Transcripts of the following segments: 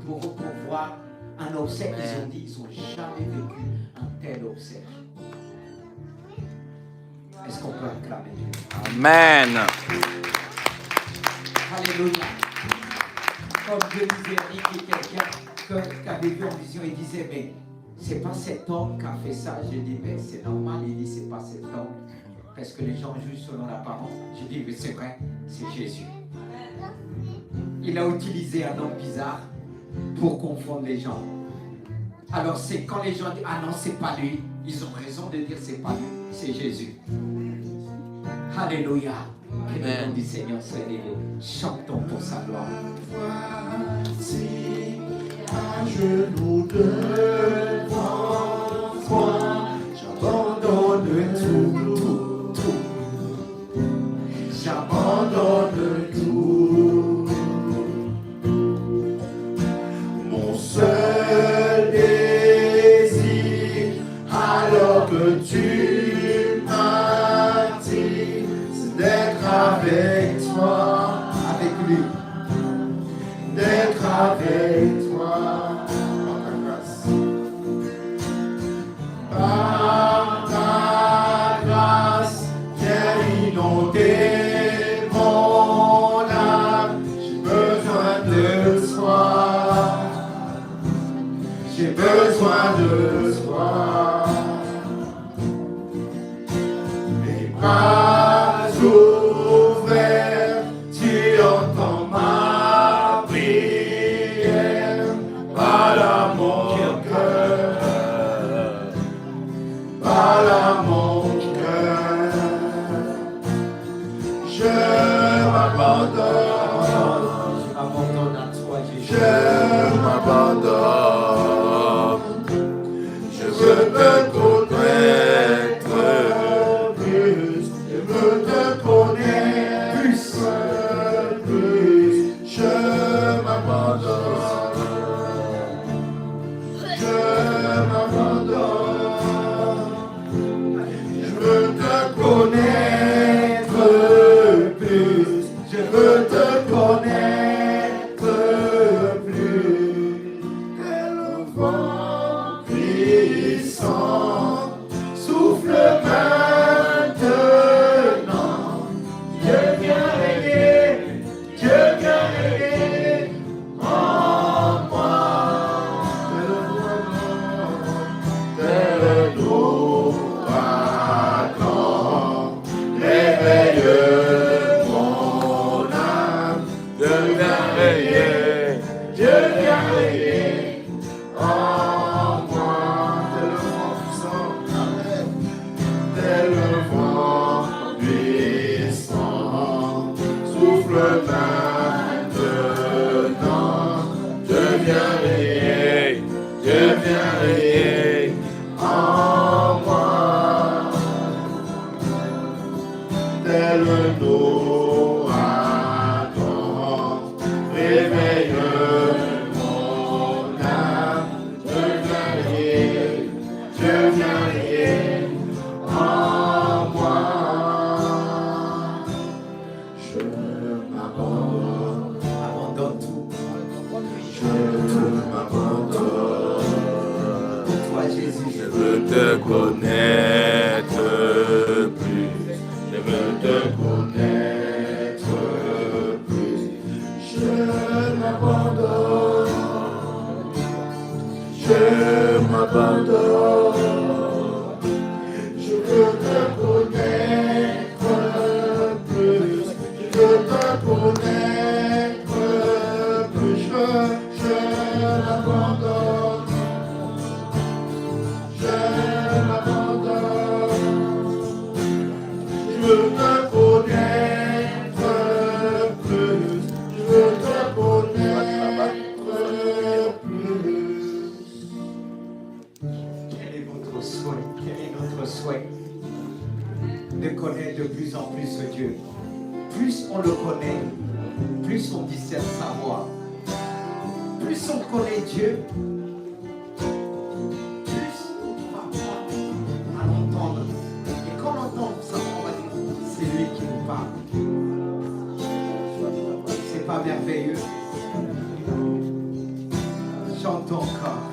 pour voir un obsèque. Ils ont dit, ils n'ont jamais vécu un tel obsèque. Est-ce qu'on peut acclamer Dieu? Amen. Alléluia. Comme je disais, il y a quelqu'un qui avait vu en vision, il disait, mais c'est pas cet homme qui a fait ça. J'ai dit, mais c'est normal. Il dit, c'est pas cet homme. Parce que les gens jugent selon l'apparence. J'ai dit, mais c'est vrai, c'est Jésus. Il a utilisé un homme bizarre pour confondre les gens. Alors c'est quand les gens disent, ah non, c'est pas lui. Ils ont raison de dire, c'est pas lui, c'est Jésus. Alléluia. Que le nom du Seigneur soit élevé. Chantons pour sa gloire. Voici à genoux devant toi, j'abandonne tout. J'abandonne tout. Mon seul désir, alors que tu m'as dit, c'est d'être avec toi, avec lui. D'être avec toi, par ta grâce. Par ta grâce, viens inonder mon âme. J'ai besoin de toi. J'ai besoin de toi. Mes bras ouverts, tu entends ma prière. Parle mon cœur, parle mon cœur. Je m'abandonne À toi, Jésus. je m'abandonne. Je veux te connaître plus. Je veux te connaître plus. Je m'abandonne. Je m'abandonne. Je veux te connaître plus. Je veux te connaître plus. Et le vent puissant souffle maintenant. Dieu vient régner, Dieu vient régner en moi. Tel l'ouragan réveille mon âme. Dieu vient régner, Dieu vient régner en moi. Tel le vent puissant, tel le vent puissant souffle maintenant. Dieu vient régner, Dieu vient régner en moi. Tel un ouragan réveille mon âme. Dieu vient régner, Dieu vient régner en moi. Je m'abandonne, Abandonne tout. je m'abandonne. Pour toi, Jésus. Je veux te connaître plus. Je veux te connaître plus. Je m'abandonne. Je m'abandonne. Je veux te connaître plus. Je veux te connaître plus. Je m'abandonne. Je m'abandonne. Je veux te connaître plus. Je veux te connaître plus. Quel est votre souhait? Quel est notre souhait? De connaître de plus en plus ce Dieu. Plus on le connaît, plus on discerne sa voix. Plus on connaît Dieu, plus on va apprendre à l'entendre. Et quand on entend ça, on va dire, c'est lui qui nous parle. C'est pas merveilleux? Chante encore.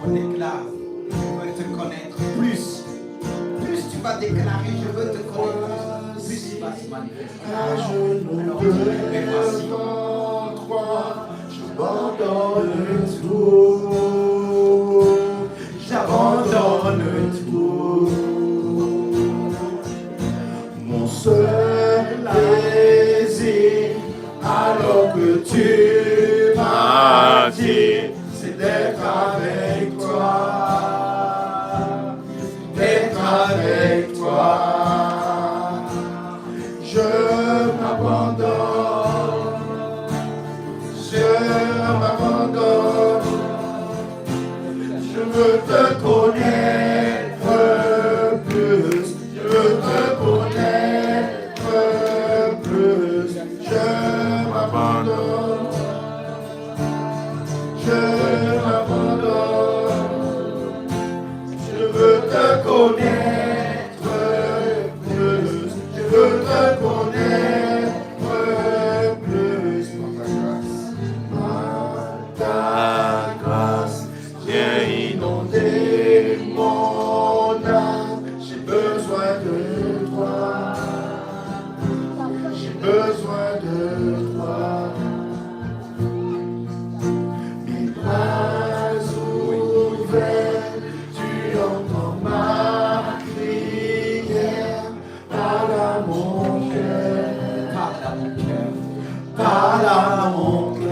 On déclare, je veux te connaître plus. Plus tu vas déclarer, je veux te connaître, plus il va se manifester. À genoux devant toi, j'abandonne tout. J'abandonne tout. Mon seul désir, alors que tu m'as dit, c'est d'être avec toi. D'être avec toi. Je m'abandonne. Je m'abandonne. Je veux te connaître plus. Je veux te connaître plus. Je m'abandonne. Je m'abandonne. Je veux te connaître plus. Je veux te connaître plus. Par ta grâce, viens inonder mon âme. J'ai besoin de toi. J'ai besoin de toi. Mes bras ouverts, tu entends ma prière. Parle à mon cœur, Parle à mon cœur. parle à mon cœur.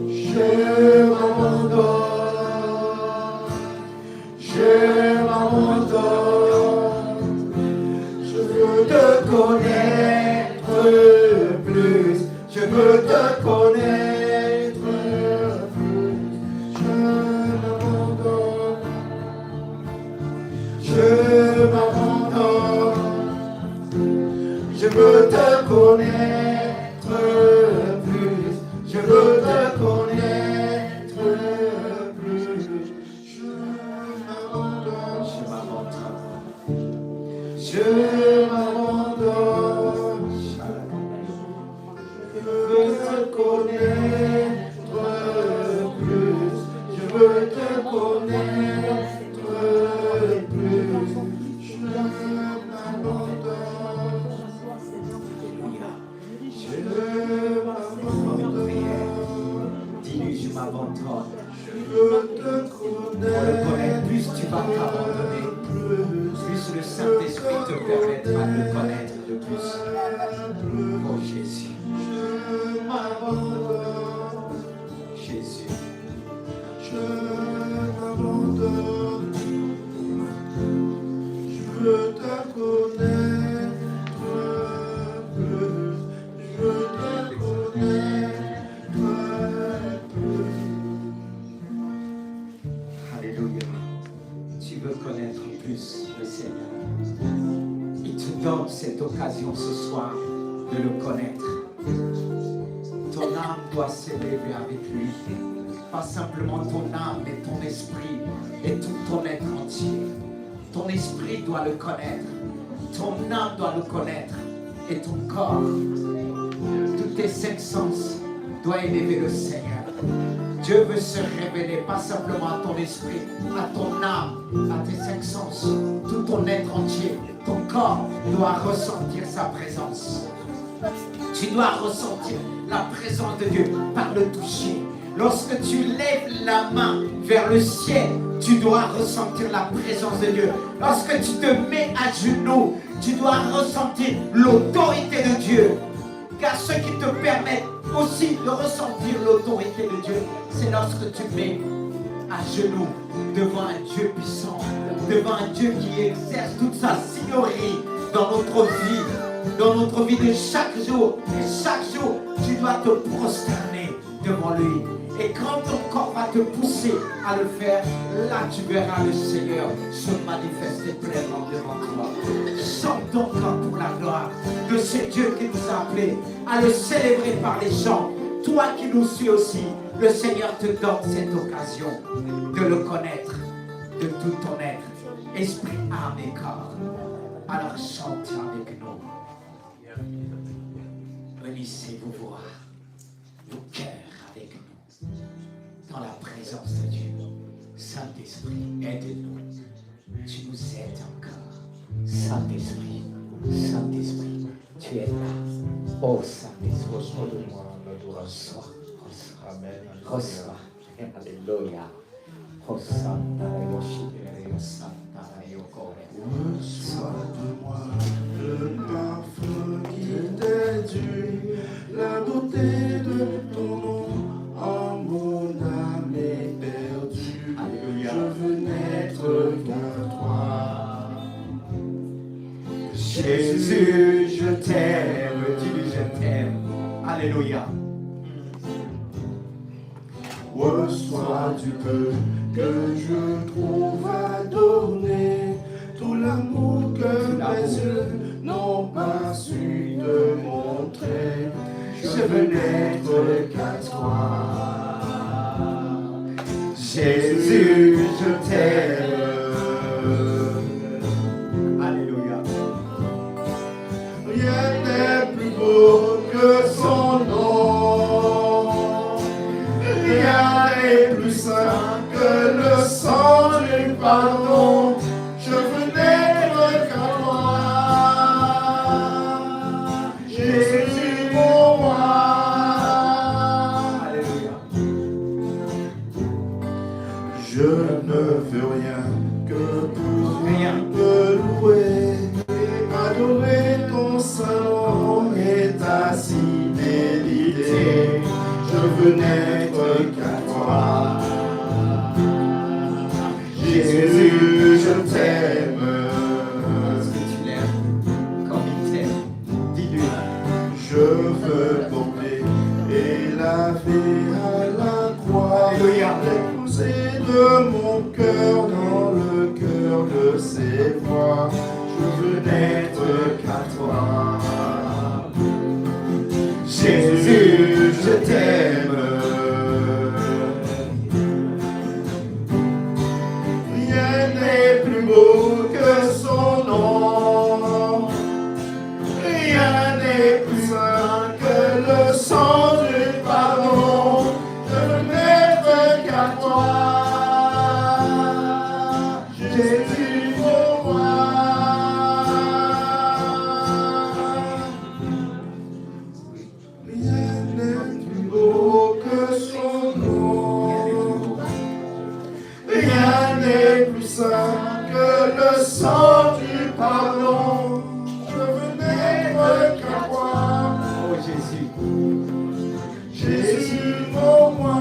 Je m'abandonne, je m'abandonne. Je veux te connaître plus. Je veux te connaître plus. Je m'abandonne. Je m'abandonne. Je veux te connaître plus. Je veux te connaître plus. Je m'abandonne. Je m'abandonne. Je m'abandonne. Je veux te connaître plus. Je veux te connaître plus. Je m'abandonne. Je m'abandonne. Dis-lui, je m'abandonne. Je veux te Pour le connaître, connaître plus tu vas t'abandonner, plus. plus le Saint-Esprit te permettra de le connaître de plus. Oh Jésus, Je m'abandonne. Jésus. Je m'abandonne. Je veux te connaître plus. Je veux te connaître plus. Alléluia. Tu veux connaître plus le Seigneur. Il te donne cette occasion ce soir de le connaître. Ton âme doit s'élever avec lui. Pas simplement ton âme, mais ton esprit et tout ton être entier. Ton esprit doit le connaître. Ton âme doit le connaître. Et ton corps, tous tes cinq sens doivent élever le Seigneur. Dieu veut se révéler pas simplement à ton esprit, à ton âme, à tes cinq sens, tout ton être entier. Ton corps doit ressentir sa présence. Tu dois ressentir la présence de Dieu par le toucher. Lorsque tu lèves la main vers le ciel, tu dois ressentir la présence de Dieu. Lorsque tu te mets à genoux, tu dois ressentir l'autorité de Dieu. Car ce qui te permet aussi de ressentir l'autorité de Dieu, c'est lorsque tu mets à genoux devant un Dieu puissant, devant un Dieu qui exerce toute sa signorerie dans notre vie de chaque jour. Et chaque jour, tu dois te prosterner devant lui. Et quand ton corps va te pousser à le faire, là tu verras le Seigneur se manifester pleinement devant toi. Chantons encore pour la gloire de ce Dieu qui nous a appelés à le célébrer par les chants. Toi qui nous suis aussi, le Seigneur te donne cette occasion de le connaître de tout ton être, esprit, âme et corps. Alors chantez avec nous. Unissez vos voix, vos cœurs. Saint-Esprit, aide-nous. Tu nous aides encore. Saint-Esprit, Saint-Esprit, tu es là. Oh Saint-Esprit, Reçois de moi l'adoration. reçois. Amen. Reçois. Alléluia. Hosanna, Yoshidere, Hosanna, Yokore. Reçois de moi le parfum qui t'est dû, la beauté de ton nom en mon âme est perdue. Alléluia. Je veux n'être qu'à toi. Jésus, je t'aime. Dis-lui, je t'aime. Alléluia. Reçois du peu que je trouve à donner, tout l'amour que mes yeux n'ont pas su te montrer. Je veux n'être qu'à toi. Jésus, je t'aime. Alléluia. Rien n'est plus beau que son nom. Rien n'est plus saint que le sang du pardon. Je veux n'être qu'à toi. Jésus mon roi. Alléluia. Je ne veux rien que pour Rien. te louer, adorer ton saint nom et ta fidélité. Je veux n'être qu'à toi. Jésus, je t'aime. Est-ce que tu l'aimes comme il t'aime? Dis-lui. Je veux porter et laver à la croix. Alléluia. L'épouser de mon cœur dans le cœur de ses voix. Je veux n'être qu'à toi. Jésus, je t'aime. Rien n'est plus beau que son nom. Rien n'est plus saint que le sang du pardon. Je veux n'être qu'à toi. Jésus mon roi. Rien n'est plus beau que son nom. Rien n'est plus saint que le sang du pardon. Je veux n'être qu'à toi. Oh Jésus. Jésus mon roi.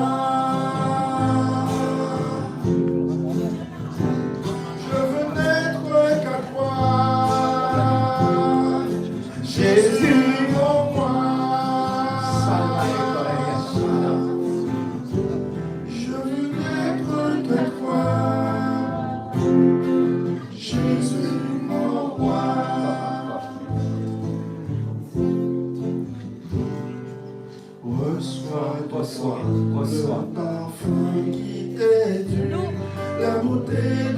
Je veux n'être qu'à toi. Jésus mon roi. Je veux n'être qu'à toi. Jésus mon roi. Reçois de Reçois, toi reçois. le parfum qui t'est dû, la beauté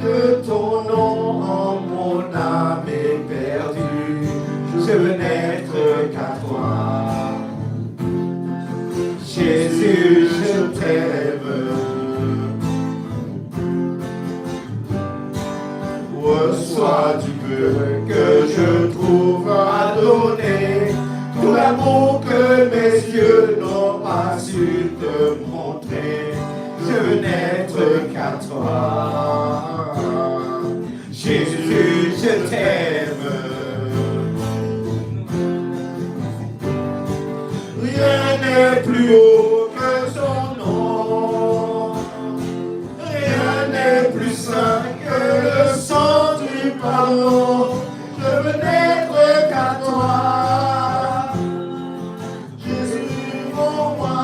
de ton nom en mon âme est perdue. Je veux n'être qu'à toi. Jésus, je t'aime. Reçois du peu que je trouve à donner, tout l'amour que mes yeux n'ont pas su te montrer. Je veux n'être qu'à toi. Jésus, je t'aime. Rien n'est plus haut que son nom. Rien n'est plus saint que le sang du pardon. Je veux n'être qu'à toi. Jésus mon roi.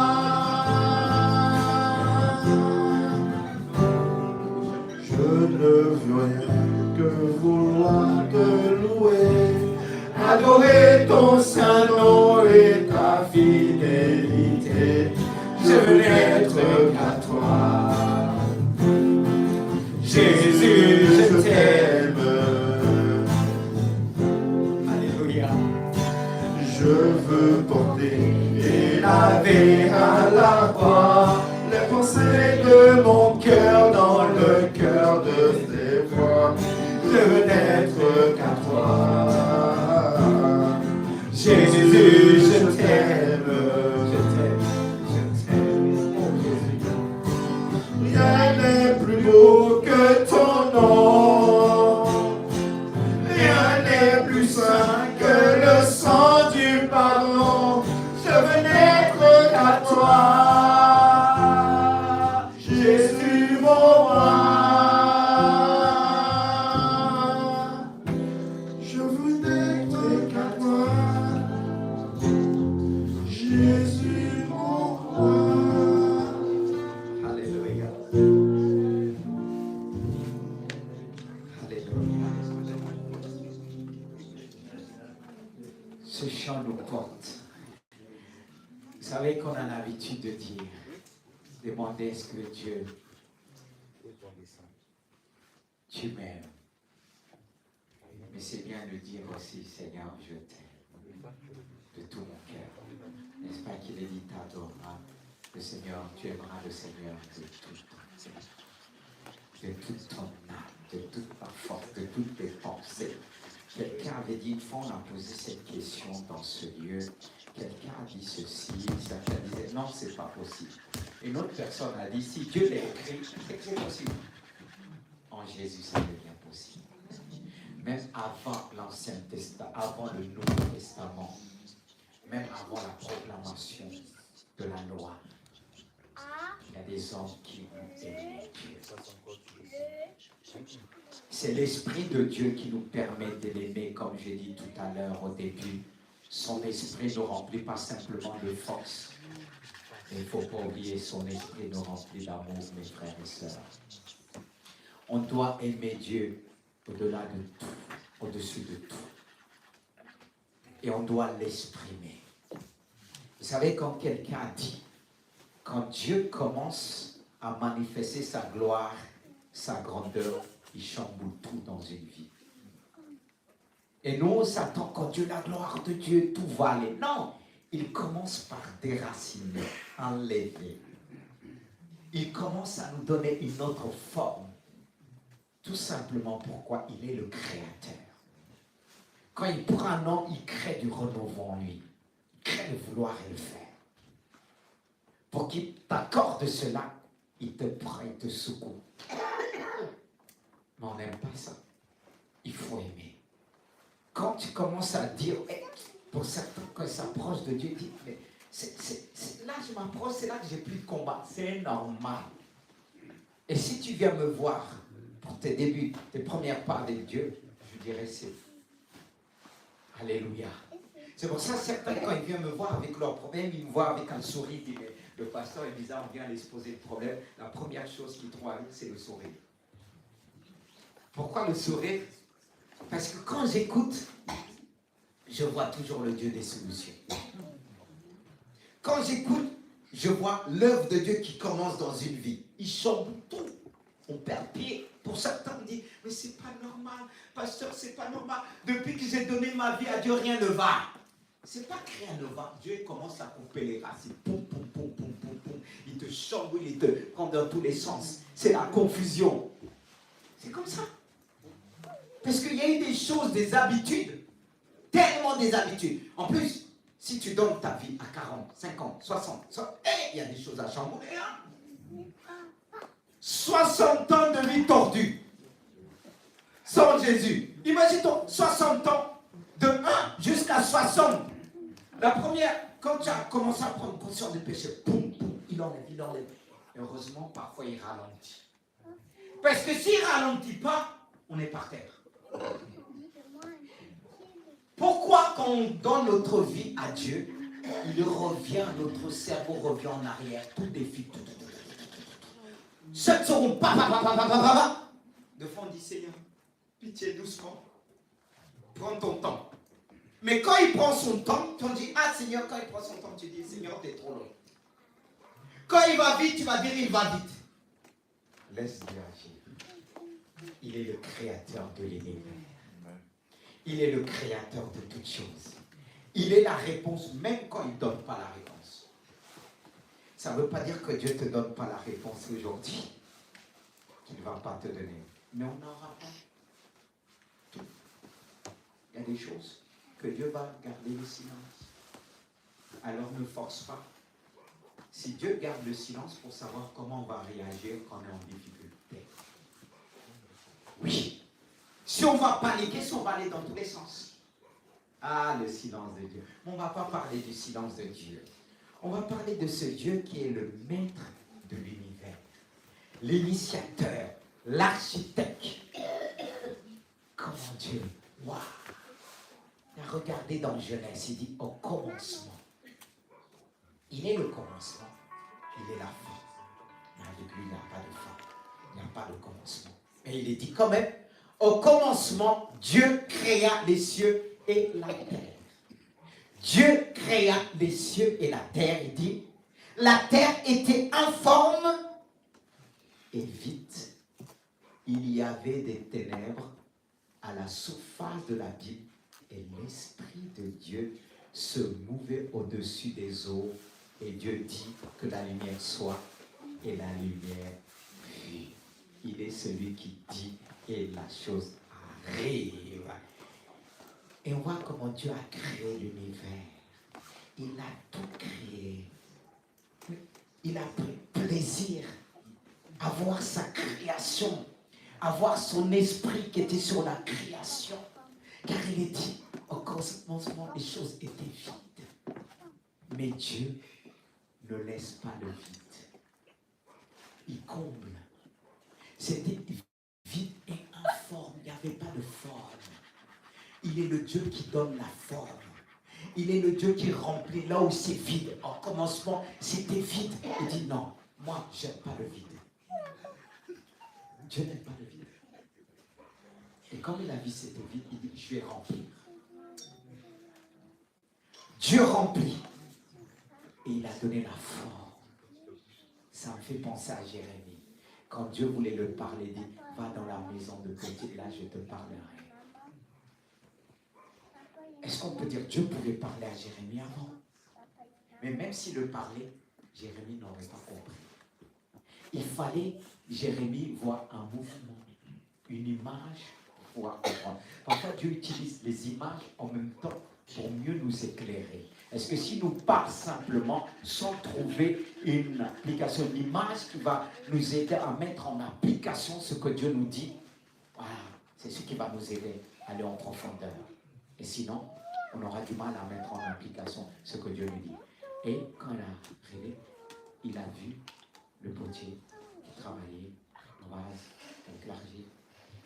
Je ne veux rien que vouloir te louer, adorer ton saint nom et ta fidélité. Je veux n'être qu'à toi. Jésus, je t'aime. Alléluia. Je veux porter et laver à la croix les pensées de mon cœur dans le de ces fois, je veux n'être qu'à toi. Jésus, je t'aime, je t'aime, je t'aime, oh Jésus. Rien n'est plus beau que ton nom, rien n'est plus saint que le sang du pardon. Je veux n'être qu'à toi. Jésus mon roi, je veux n'être qu'à toi. Jésus mon roi. Alléluia. Alléluia. Ce chant nous porte. Vous savez qu'on a l'habitude de dire, demander est-ce que Dieu, tu m'aimes. Mais c'est bien de dire aussi, Seigneur, je t'aime de tout mon cœur. N'est-ce pas qu'il est dit, t'adoreras le Seigneur, tu aimeras le Seigneur de tout ton cœur, de toute ton âme, de toute ta force, de toutes tes pensées. Quelqu'un avait dit, une fois on a posé cette question dans ce lieu, quelqu'un a dit ceci, certains disaient, non, c'est pas possible. Une autre personne a dit, si Dieu l'a écrit, c'est que c'est possible. En Jésus, ça devient possible. Même avant l'Ancien Testament, avant le Nouveau Testament, même avant la proclamation de la loi, il y a des hommes qui ont aimé Dieu. C'est l'Esprit de Dieu qui nous permet de l'aimer, comme j'ai dit tout à l'heure au début. Son Esprit ne remplit pas simplement de force. Mais il ne faut pas oublier, son Esprit nous remplit d'amour, mes frères et sœurs. On doit aimer Dieu au-delà de tout, au-dessus de tout. Et on doit l'exprimer. Vous savez, quand quelqu'un a dit, quand Dieu commence à manifester sa gloire, sa grandeur, il chamboule tout dans une vie. Et nous, on s'attend quand Dieu, la gloire de Dieu, tout va aller. Non, il commence par déraciner, enlever. Il commence à nous donner une autre forme. Tout simplement pourquoi il est le créateur. Quand il prend un homme, il crée du renouveau en lui. Il crée le vouloir et le faire. Pour qu'il t'accorde cela, il te prend, il te secoue. Mais on n'aime pas ça. Il faut aimer. Quand tu commences à dire, pour certains, quand ils s'approchent de Dieu, ils disent, mais là je m'approche, c'est là que j'ai plus de combat. C'est normal. Et si tu viens me voir pour tes débuts, tes premières pas avec Dieu, je dirais c'est Alléluia. C'est pour ça que certains, quand ils viennent me voir avec leurs problèmes, ils me voient avec un sourire. Ils disent, mais le pasteur est bizarre, on vient l'exposer le problème. La première chose qu'ils trouvent à nous, c'est le sourire. Pourquoi le sourire? Parce que quand j'écoute, je vois toujours le Dieu des solutions. Quand j'écoute, je vois l'œuvre de Dieu qui commence dans une vie. Il chamboule tout. On perd pied. Pour certains, on dit, mais c'est pas normal, pasteur, c'est pas normal. Depuis que j'ai donné ma vie à Dieu, rien ne va. C'est pas que rien ne va. Dieu commence à couper les racines. Poum, poum, poum, poum, poum, poum. Il te chamboule, il te prend dans tous les sens. C'est la confusion. C'est comme ça. Parce qu'il y a eu des choses, des habitudes. Tellement des habitudes. En plus, si tu donnes ta vie à 40, 50, 60, il y a des choses à chambouler. Hein? 60 ans de vie tordue. Sans Jésus. Imagine-toi, 60 ans. De 1 jusqu'à 60. La première, quand tu as commencé à prendre conscience du péché, poum, poum, il enlève. Heureusement, parfois il ralentit. Parce que s'il ne ralentit pas, on est par terre. Pourquoi quand on donne notre vie à Dieu, il revient, notre cerveau revient en arrière, tout défie, tout. 7 secondes, de fois on dit Seigneur, pitié, doucement, prends ton temps. Mais quand il prend son temps, tu dis, ah Seigneur, quand il prend son temps, tu dis, Seigneur, t'es trop long. Quand il va vite, tu vas dire, il va vite. Laisse Dieu agir. Il est le créateur de l'univers. Il est le créateur de toutes choses. Il est la réponse, même quand il ne donne pas la réponse. Ça ne veut pas dire que Dieu ne te donne pas la réponse aujourd'hui, qu'il ne va pas te donner. mais on n'aura pas tout. Il y a des choses que Dieu va garder le silence. Alors ne force pas. Si Dieu garde le silence pour savoir comment on va réagir quand on est en difficulté. Oui. Si on va paniquer, si on va aller dans tous les sens. Ah, le silence de Dieu. On ne va pas parler du silence de Dieu. On va parler de ce Dieu qui est le maître de l'univers, l'initiateur, l'architecte. Comment Dieu, waouh! Regardez dans Genèse, il dit au commencement. Il est le commencement, il est la fin. Mais avec lui, il n'y a pas de fin, il n'y a pas de commencement. Mais il est dit quand même, au commencement, Dieu créa les cieux et la terre. Dieu créa les cieux et la terre. Il dit, la terre était informe et vide. Il y avait des ténèbres à la surface de l'abîme et l'Esprit de Dieu se mouvait au-dessus des eaux. Et Dieu dit que la lumière soit et la lumière fut. Il est celui qui dit et la chose arrive. Et on voit comment Dieu a créé l'univers. Il a tout créé. Il a pris plaisir à voir sa création, à voir son esprit qui était sur la création. Car il est dit, au commencement, les choses étaient vides. Mais Dieu ne laisse pas le vide. Il comble. C'était vide et informe. Il n'y avait pas de forme. Il est le Dieu qui donne la forme. Il est le Dieu qui remplit là où c'est vide. En commencement, c'était vide. Il dit non, moi, je n'aime pas le vide. Dieu n'aime pas le vide. Et comme il a vu c'était vide, il dit, je vais remplir. Dieu remplit. Et il a donné la forme. Ça me fait penser à Jérémie. Quand Dieu voulait le parler, il dit, va dans la maison de côté, là je te parlerai. Est-ce qu'on peut dire Dieu pouvait parler à Jérémie avant? Mais même s'il le parlait, Jérémie n'aurait pas compris. Il fallait Jérémie voir un mouvement, une image pour pouvoir comprendre. Parfois Dieu utilise les images en même temps pour mieux nous éclairer. Est-ce que si nous parlons simplement sans trouver une application, une image qui va nous aider à mettre en application ce que Dieu nous dit, voilà, c'est ce qui va nous aider à aller en profondeur. Et sinon, on aura du mal à mettre en application ce que Dieu nous dit. Et quand il a arrivé, il a vu le potier qui travaillait en vase avec l'argile.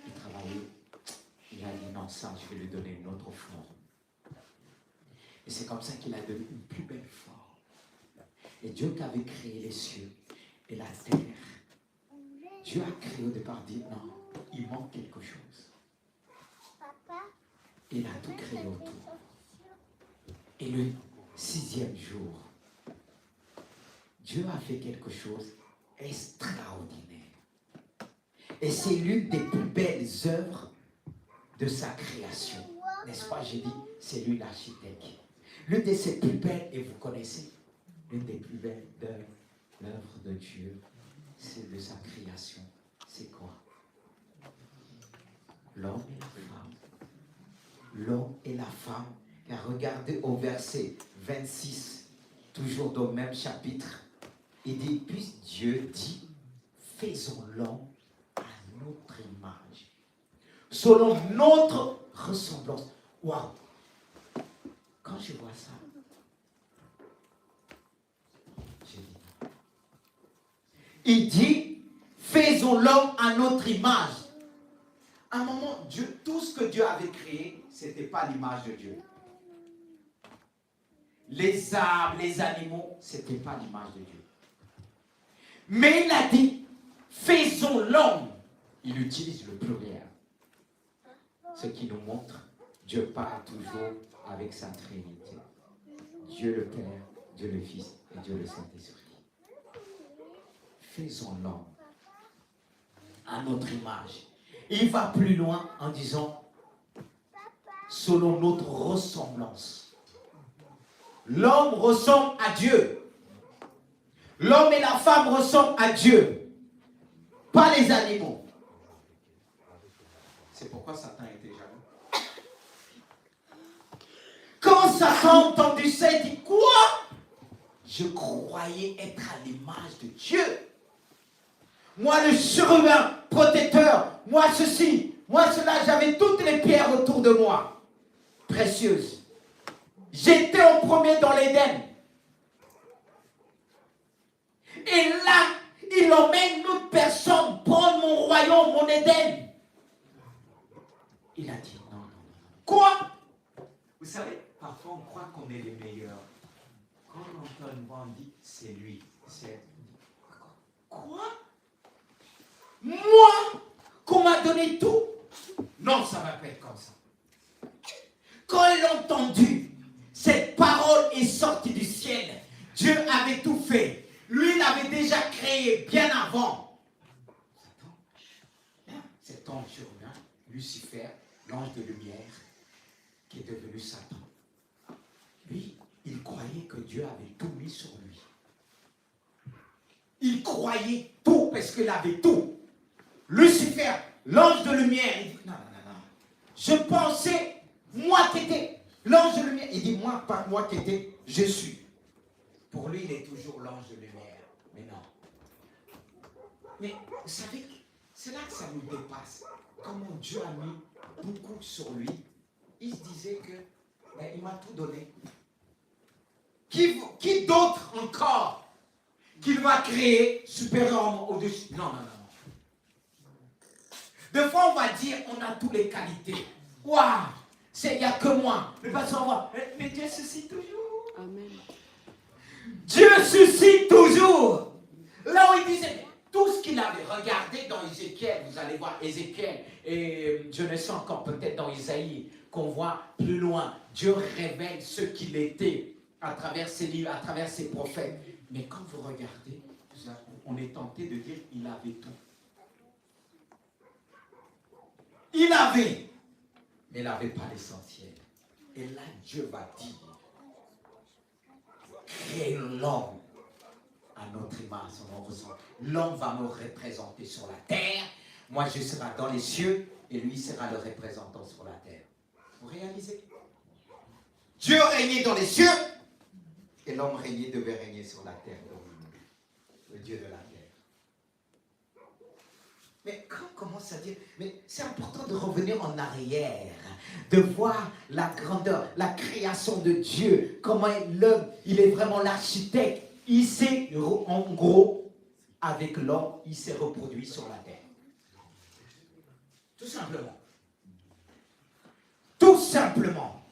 Il travaillait. Il a dit non, ça, je vais lui donner une autre forme. Et c'est comme ça qu'il a donné une plus belle forme. Et Dieu qui avait créé les cieux et la terre, Dieu a créé au départ, dit non, il manque quelque chose. Il a tout créé autour. Et le 6e jour, Dieu a fait quelque chose d'extraordinaire. Et c'est l'une des plus belles œuvres de sa création. N'est-ce pas? J'ai dit, c'est lui l'architecte. L'une de ses plus belles, et vous connaissez, l'une des plus belles œuvres de Dieu, c'est de sa création. C'est quoi? L'homme et la femme. L'homme et la femme. Car regardez au verset 26, toujours dans le même chapitre, il dit, puis Dieu dit, faisons l'homme à notre image, selon notre ressemblance. Waouh! Quand je vois ça, je dis non. Il dit, faisons l'homme à notre image. À un moment, Dieu, tout ce que Dieu avait créé, ce n'était pas l'image de Dieu. Les arbres, les animaux, ce n'était pas l'image de Dieu. Mais il a dit, faisons l'homme. Il utilise le pluriel. Ce qui nous montre, Dieu parle toujours avec sa Trinité. Dieu le Père, Dieu le Fils et Dieu le Saint-Esprit. Faisons l'homme à notre image. Il va plus loin en disant, selon notre ressemblance. L'homme ressemble à Dieu. L'homme et la femme ressemblent à Dieu. Pas les animaux. C'est pourquoi Satan était jaloux. Quand Satan a entendu ça, il dit, quoi? Je croyais être à l'image de Dieu. Moi, le chérubin protecteur, moi ceci, moi cela, j'avais toutes les pierres autour de moi, précieuses. J'étais en premier dans l'Éden. Et là, il emmène une autre personne prendre mon royaume, mon Éden. Il a dit non, non, non. Quoi? Vous savez, parfois on croit qu'on est les meilleurs. Quand on entend une voix, on dit c'est lui. C'est... Quoi? Moi, qu'on m'a donné tout? Non, ça va pas être comme ça. Quand il a entendu, cette parole est sortie du ciel. Dieu avait tout fait. Lui, il avait déjà créé bien avant. Cet ange chérubin, Lucifer, l'ange de lumière, qui est devenu Satan. Lui, il croyait que Dieu avait tout mis sur lui. Il croyait tout parce qu'il avait tout. Lucifer, l'ange de lumière, il dit non, non, non, non. Je pensais, moi qui étais l'ange de lumière. Il dit moi, pas moi qui étais, je suis. Pour lui, il est toujours l'ange de lumière. Mais non. Mais vous savez, c'est là que ça nous dépasse. Comment Dieu a mis beaucoup sur lui. Il se disait que ben, il m'a tout donné. Qui d'autre encore qu'il va créer supérieurement au-dessus? Non, non, non. Des fois, on va dire on a toutes les qualités. Waouh! Il n'y a que moi. Mais pas sans moi. Mais Dieu suscite toujours. Amen. Dieu suscite toujours. Là où il disait, tout ce qu'il avait regardé dans Ézéchiel, vous allez voir Ézéchiel, et je ne sais encore peut-être dans Isaïe, qu'on voit plus loin. Dieu révèle ce qu'il était à travers ses livres, à travers ses prophètes. Mais quand vous regardez, on est tenté de dire il avait tout. Il avait, mais il n'avait pas l'essentiel. Et là, Dieu va dire, créez l'homme à notre image, on ressent. L'homme va me représenter sur la terre, moi je serai dans les cieux, et lui sera le représentant sur la terre. Vous réalisez? Dieu régnait dans les cieux, et l'homme régnait, devait régner sur la terre. Le Dieu de la terre. Mais quand on commence à dire, mais c'est important de revenir en arrière, de voir la grandeur, la création de Dieu, comment l'homme, il est vraiment l'architecte. Il s'est, en gros, avec l'homme, il s'est reproduit sur la terre. Tout simplement. Tout simplement.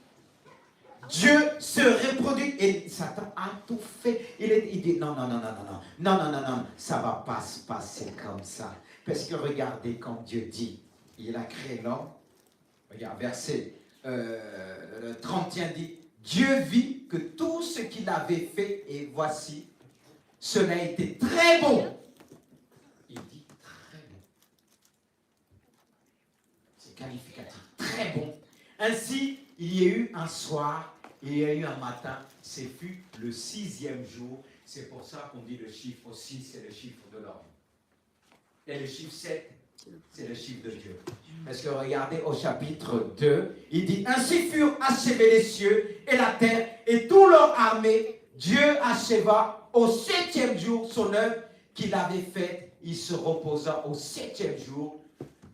Dieu se reproduit et Satan a tout fait. Il dit non, non, non, non, non, non, non, non, non, non, ça ne va pas se passer comme ça. Parce que regardez comme Dieu dit, il a créé l'homme. Regarde, verset 31 dit, Dieu vit que tout ce qu'il avait fait, et voici, cela était très bon. Il dit très bon. C'est qualificatif, très bon. Ainsi, il y a eu un soir, il y a eu un matin, ce fut le 6e jour. C'est pour ça qu'on dit le chiffre 6, c'est le chiffre de l'homme. Et le chiffre 7, c'est le chiffre de Dieu. Parce que regardez au chapitre 2, il dit, ainsi furent achevés les cieux et la terre et tout leur armée. Dieu acheva au 7e jour son œuvre qu'il avait faite. Il se reposa au 7e jour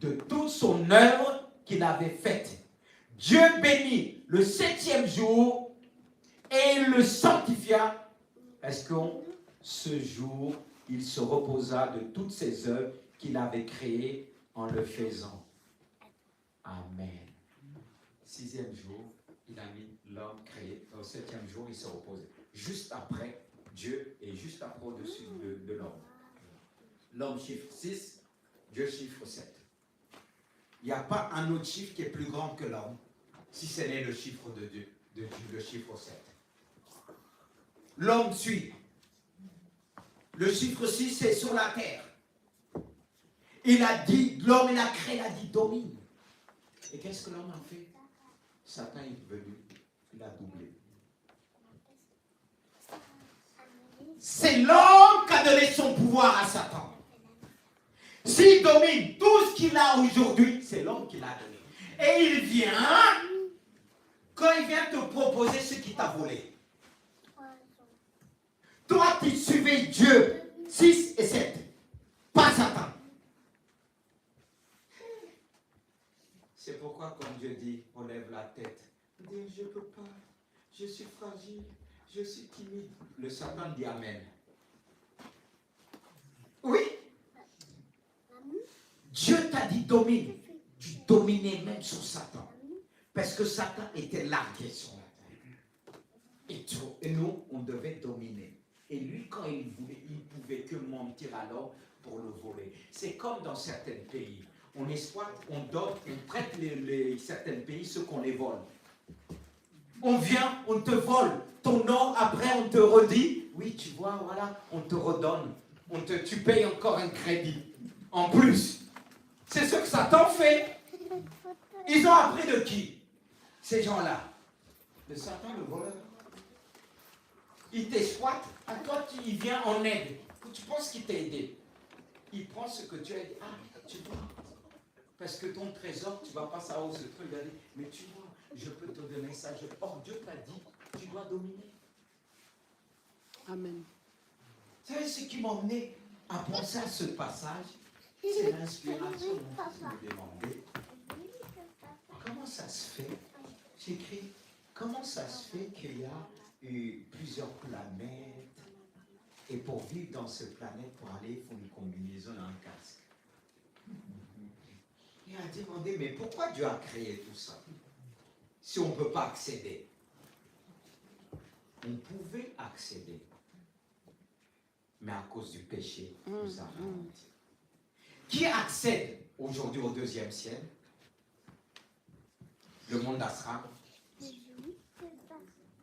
de toute son œuvre qu'il avait faite. Dieu bénit le 7e jour et il le sanctifia. Parce que ce jour, il se reposa de toutes ses œuvres qu'il avait créées en le faisant. Amen. 6e jour, il a mis l'homme créé. Au 7e jour, il se reposait. Juste après, Dieu est juste après au-dessus de l'homme. L'homme chiffre 6, Dieu chiffre 7. Il n'y a pas un autre chiffre qui est plus grand que l'homme, si ce n'est le chiffre de Dieu, le chiffre 7. L'homme suit. Le chiffre 6, c'est sur la terre. Il a dit, l'homme, il a créé, il a dit, domine. Et qu'est-ce que l'homme a fait? Satan est venu, il a doublé. C'est l'homme qui a donné son pouvoir à Satan. S'il domine tout ce qu'il a aujourd'hui, c'est l'homme qui l'a donné. Et il vient, quand il vient te proposer ce qu'il t'a volé. Toi, tu suivais Dieu, 6 et 7, pas Satan. C'est pourquoi, comme Dieu dit, on lève la tête. Dire, je ne peux pas, je suis fragile, je suis timide. Le Satan dit Amen. Oui. Dieu t'a dit domine. Tu dominais même sur Satan. Parce que Satan était largué sur la terre. Et nous, on devait dominer. Et lui, quand il voulait, il ne pouvait que mentir alors pour le voler. C'est comme dans certains pays. On exploite, on donne, on prête certains pays ce qu'on les vole. On vient, on te vole ton or, après on te redit, oui, tu vois, voilà, on te redonne. Tu payes encore un crédit. En plus. C'est ce que Satan fait. Ils ont appris de qui? Ces gens-là. De Satan, le voleur. Il t'exploite. À toi, il vient en aide. Tu penses qu'il t'a aidé. Il prend ce que tu as dit. Ah, tu vois. Parce que ton trésor, tu ne vas pas savoir où se trouve. Il a dit, mais tu vois, je peux te donner ça. Or, Dieu t'a dit, tu dois dominer. Amen. Vous savez ce qui m'a amené à penser à ce passage? C'est l'inspiration. Je me demandais, comment ça se fait? J'écris, comment ça se fait qu'il y a eu plusieurs planètes? Et pour vivre dans cette planète, pour aller, il faut une combinaison et un casque. Il a demandé, mais pourquoi Dieu a créé tout ça? Si on ne peut pas accéder. On pouvait accéder. Mais à cause du péché, nous avons ralenti. Qui accède aujourd'hui au deuxième ciel? Le monde d'Asram.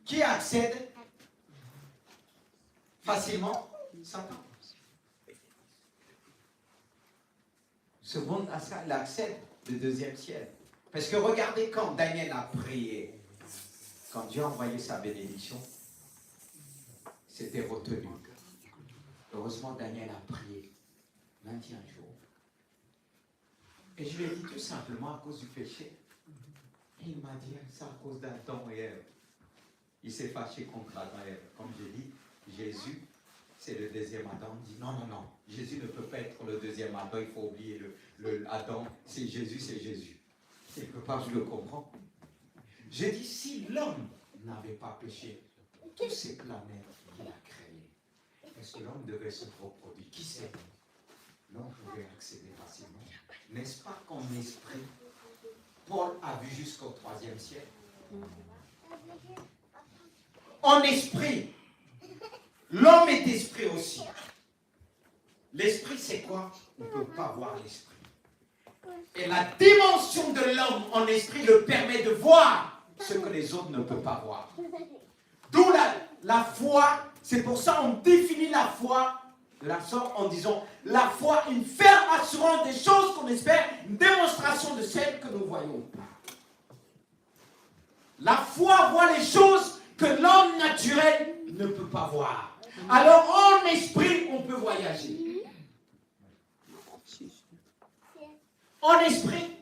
Qui accède facilement? Satan. Ce monde d'Asram, il accède au deuxième ciel. Parce que regardez quand Daniel a prié, quand Dieu a envoyé sa bénédiction, c'était retenu. Heureusement, Daniel a prié 21 jours. Et je lui ai dit tout simplement à cause du péché. Et il m'a dit, c'est à cause d'Adam et Ève. Il s'est fâché contre Adam et Ève. Comme j'ai dit, Jésus, c'est le deuxième Adam. Il dit, non, non, non. Jésus ne peut pas être le deuxième Adam. Il faut oublier le Adam. C'est Jésus, c'est Jésus. Quelque part, je le comprends. J'ai dit, si l'homme n'avait pas péché, toutes ces planètes qu'il a créées, est-ce que l'homme devait se reproduire? Qui sait? L'homme pouvait accéder facilement. N'est-ce pas qu'en esprit, Paul a vu jusqu'au 3e siècle? En esprit, l'homme est esprit aussi. L'esprit, c'est quoi? On ne peut pas voir l'esprit. Et la dimension de l'homme en esprit le permet de voir ce que les autres ne peuvent pas voir. D'où la foi. C'est pour ça qu'on définit la foi de la sorte en disant la foi, une ferme assurance des choses qu'on espère, une démonstration de celles que nous voyons pas. La foi voit les choses que l'homme naturel ne peut pas voir. Alors en esprit, on peut voyager. En esprit,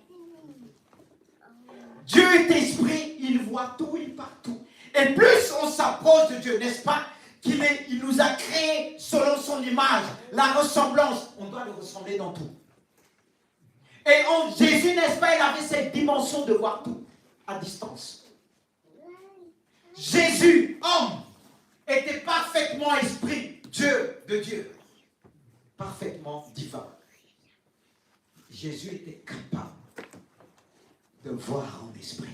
Dieu est esprit, il voit tout, il partout. Et plus on s'approche de Dieu, n'est-ce pas, il nous a créés selon son image, la ressemblance. On doit le ressembler dans tout. Et en Jésus, n'est-ce pas, il avait cette dimension de voir tout à distance. Jésus, homme, était parfaitement esprit, Dieu de Dieu, parfaitement divin. Jésus était capable de voir en esprit.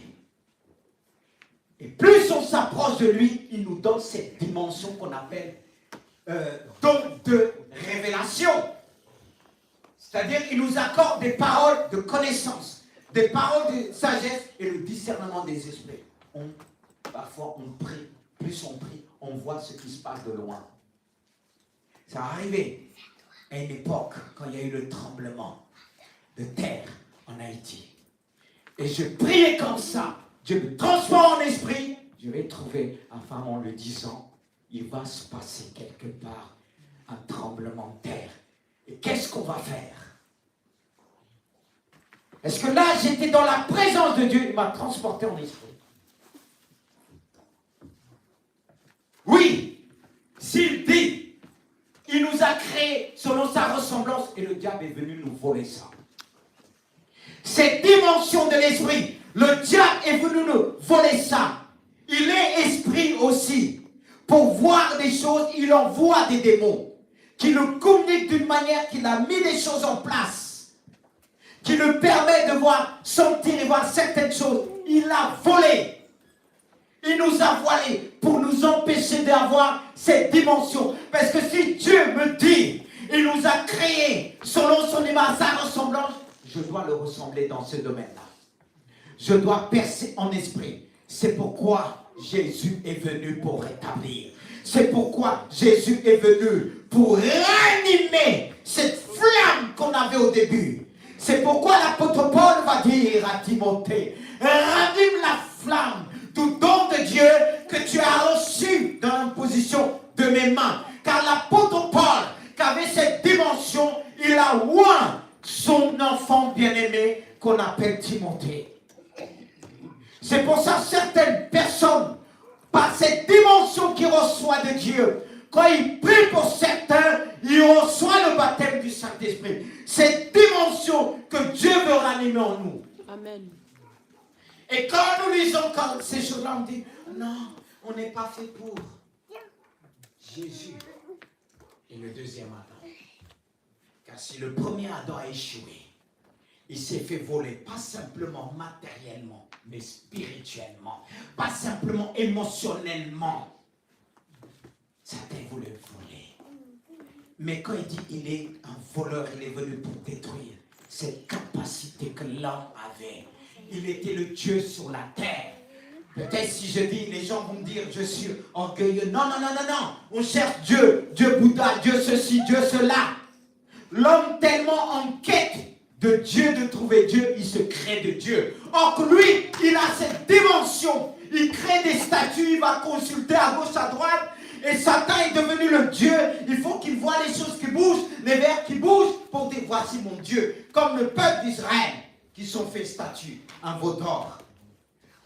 Et plus on s'approche de lui, il nous donne cette dimension qu'on appelle don de révélation. C'est-à-dire qu'il nous accorde des paroles de connaissance, des paroles de sagesse et le discernement des esprits. Parfois on prie, plus on prie, on voit ce qui se passe de loin. Ça arrivait à une époque quand il y a eu le tremblement de terre en Haïti. Et je priais comme ça. Dieu me transforme en esprit. Je vais trouver un femme en le disant, il va se passer quelque part un tremblement de terre. Et qu'est-ce qu'on va faire? Est-ce que là, j'étais dans la présence de Dieu, il m'a transporté en esprit. Oui, s'il dit, il nous a créés selon sa ressemblance et le diable est venu nous voler ça. Cette dimension de l'esprit, le diable est venu nous voler ça. Il est esprit aussi. Pour voir des choses, il envoie des démons qui le communiquent d'une manière qu'il a mis des choses en place, qui le permet de voir, sentir et voir certaines choses. Il a volé. Il nous a voilés pour nous empêcher d'avoir cette dimension. Parce que si Dieu me dit, il nous a créés selon son image, sa ressemblance, je dois le ressembler dans ce domaine-là. Je dois percer en esprit. C'est pourquoi Jésus est venu pour rétablir. C'est pourquoi Jésus est venu pour ranimer cette flamme qu'on avait au début. C'est pourquoi l'apôtre Paul va dire à Timothée, ranime la flamme du don de Dieu que tu as reçu dans l'imposition de mes mains. Car l'apôtre Paul, qui avait cette dimension, il a oint son enfant bien-aimé qu'on appelle Timothée. C'est pour ça que certaines personnes, par cette dimension qu'ils reçoivent de Dieu, quand ils prient pour certains, ils reçoivent le baptême du Saint-Esprit. Cette dimension que Dieu veut ranimer en nous. Amen. Et quand nous lisons ces choses-là, on dit, non, on n'est pas fait pour. Jésus est le deuxième Adam. Car si le premier Adam a échoué, il s'est fait voler, pas simplement matériellement, mais spirituellement, pas simplement émotionnellement. Satan voulait voler. Mais quand il dit il est un voleur, il est venu pour détruire cette capacité que l'homme avait. Il était le Dieu sur la terre. Peut-être si je dis, les gens vont me dire, je suis orgueilleux. Non, non, non, non, non. On cherche Dieu, Dieu Bouddha, Dieu ceci, Dieu cela. L'homme tellement en quête de Dieu, de trouver Dieu, il se crée de Dieu. Or que lui, il a cette dimension. Il crée des statues, il va consulter à gauche, à droite. Et Satan est devenu le Dieu. Il faut qu'il voit les choses qui bougent, les vers qui bougent, pour dire, voici mon Dieu. Comme le peuple d'Israël, qui sont fait statues, un veau d'or.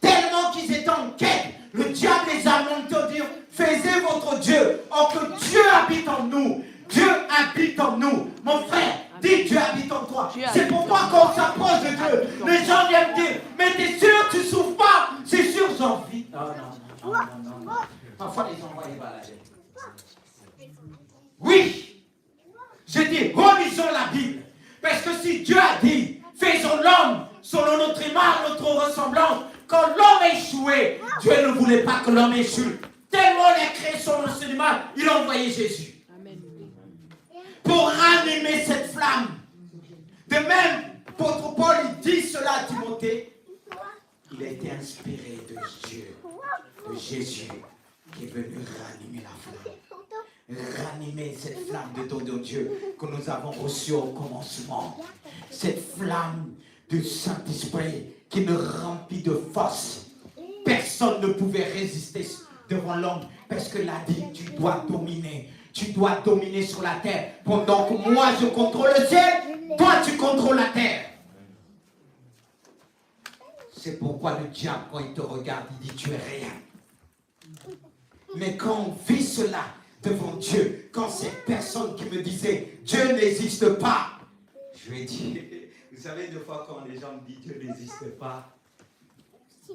Tellement qu'ils étaient en quête, le diable les a montés à dire, faites votre Dieu. Or que Dieu habite en nous. Dieu habite en nous. Mon frère, dis Dieu habite en toi. C'est pourquoi quand on s'approche de Dieu, les gens viennent dire, mais t'es sûr, tu ne souffres pas. C'est sûr, j'ai envie. Non. Parfois les gens vont les balader. Oui. Je dis, relisons la Bible. Parce que si Dieu a dit, faisons l'homme selon notre image, notre ressemblance. Quand l'homme a échoué, Dieu ne voulait pas que l'homme échoue. Tellement il a créé selon son image, il a envoyé Jésus. Amen. Pour ranimer cette flamme. De même, l'apôtre Paul il dit cela à Timothée. Il a été inspiré de Dieu, de Jésus, qui est venu ranimer la flamme. Ranimer cette flamme de don de Dieu que nous avons reçue au commencement. Cette flamme du Saint-Esprit qui nous remplit de force. Personne ne pouvait résister devant l'homme parce que l'a dit, tu dois dominer. Tu dois dominer sur la terre. Pendant que moi je contrôle le ciel, toi tu contrôles la terre. C'est pourquoi le diable, quand il te regarde, il dit tu es rien. Mais quand on vit cela devant Dieu, quand cette personne qui me disait Dieu n'existe pas, je lui ai dit, vous savez, des fois quand les gens me disent Dieu n'existe pas,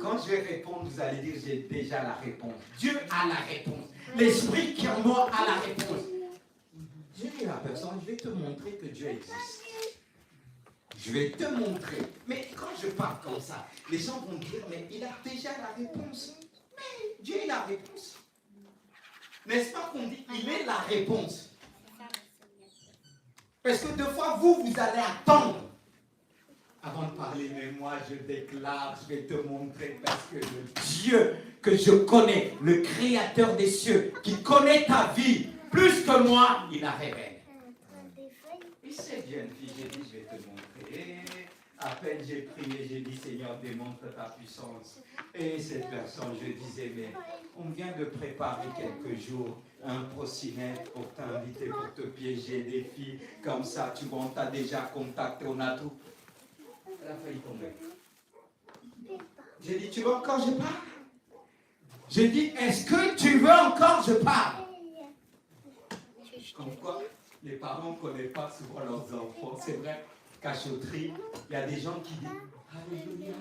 quand je vais répondre, vous allez dire j'ai déjà la réponse. Dieu a la réponse. L'esprit qui est en moi a la réponse. Je dis à la personne, je vais te montrer que Dieu existe. Je vais te montrer. Mais quand je parle comme ça, les gens vont dire, mais il a déjà la réponse. Mais Dieu a la réponse. N'est-ce pas qu'on dit, il est la réponse. Parce que des fois, vous allez attendre avant de parler, mais moi je déclare, je vais te montrer parce que le Dieu que je connais, le Créateur des cieux, qui connaît ta vie plus que moi, il la révèle. Et cette jeune fille, j'ai dit, je vais te montrer. À peine j'ai prié, j'ai dit, Seigneur, démontre ta puissance. Et cette personne, je disais, mais on vient de préparer quelques jours un procinette pour t'inviter, pour te piéger des filles. Comme ça, tu vois, on t'a déjà contacté, on a tout. Elle a failli tomber. J'ai dit, tu veux encore que je parle? J'ai dit, est-ce que tu veux encore que je parle? Comme quoi, les parents ne connaissent pas souvent leurs enfants. C'est vrai, cachotterie, il y a des gens qui disent, Alléluia,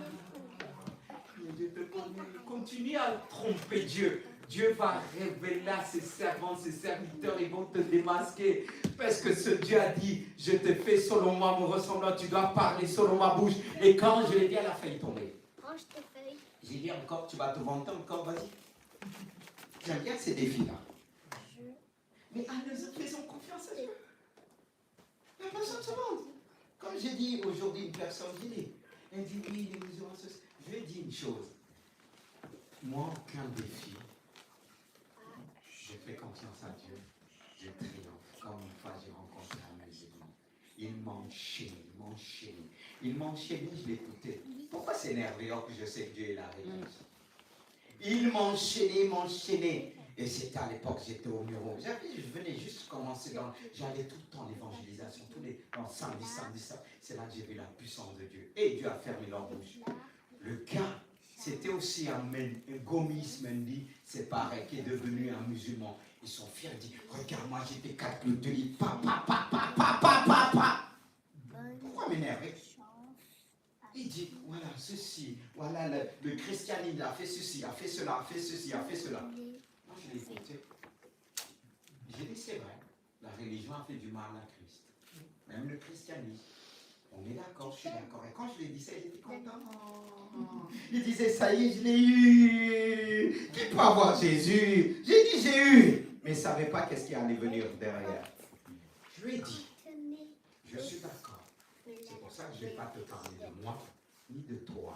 Dieu te connaît. Continue à tromper Dieu. Dieu va révéler à ses servants, ses serviteurs, ils vont te démasquer. Parce que ce Dieu a dit, je te fais selon moi, me ressemblant, tu dois parler selon ma bouche. Et quand je l'ai dit, elle a failli tomber. J'ai dit encore, tu vas te vanter encore, vas-y. J'aime bien ces défis-là. Mais à nous autres, faisons confiance à Dieu. La personne se vante. Comme j'ai dit aujourd'hui, une personne, elle dit oui, les musulmans, je lui ai dit une chose. Moi, aucun défi. Je fais confiance à Dieu. Je triomphe. Comme une fois, j'ai rencontré un musulman. Il m'enchaîne. Il m'enchaîne, je l'écoutais. Pourquoi s'énerver alors que je sais que Dieu est la réponse? Il m'enchaînait. Et c'était à l'époque, j'étais au bureau. Je venais juste commencer j'allais tout le temps à l'évangélisation, dans samedi. C'est là que j'ai vu la puissance de Dieu. Et Dieu a fermé leur bouche. Le gars, c'était aussi un Gomis Mendy, c'est pareil, qui est devenu un musulman. Ils sont fiers, ils disent, regarde, moi j'étais 4 minutes de lit, papa. Pourquoi m'énerver? Il dit, voilà, ceci, voilà, le christianisme a fait ceci, a fait cela, a fait ceci, a fait cela. Moi, je l'ai écouté. J'ai dit, c'est vrai, la religion a fait du mal à Christ. Même le christianisme. On est d'accord, je suis d'accord. Et quand je lui ai dit ça, il était content. Il disait, ça y est, je l'ai eu. Qui peut avoir Jésus? J'ai dit, j'ai eu. Mais il ne savait pas qu'est-ce qui allait venir derrière. Je lui ai dit, je suis d'accord. C'est pour ça que je ne vais pas te parler de moi, ni de toi.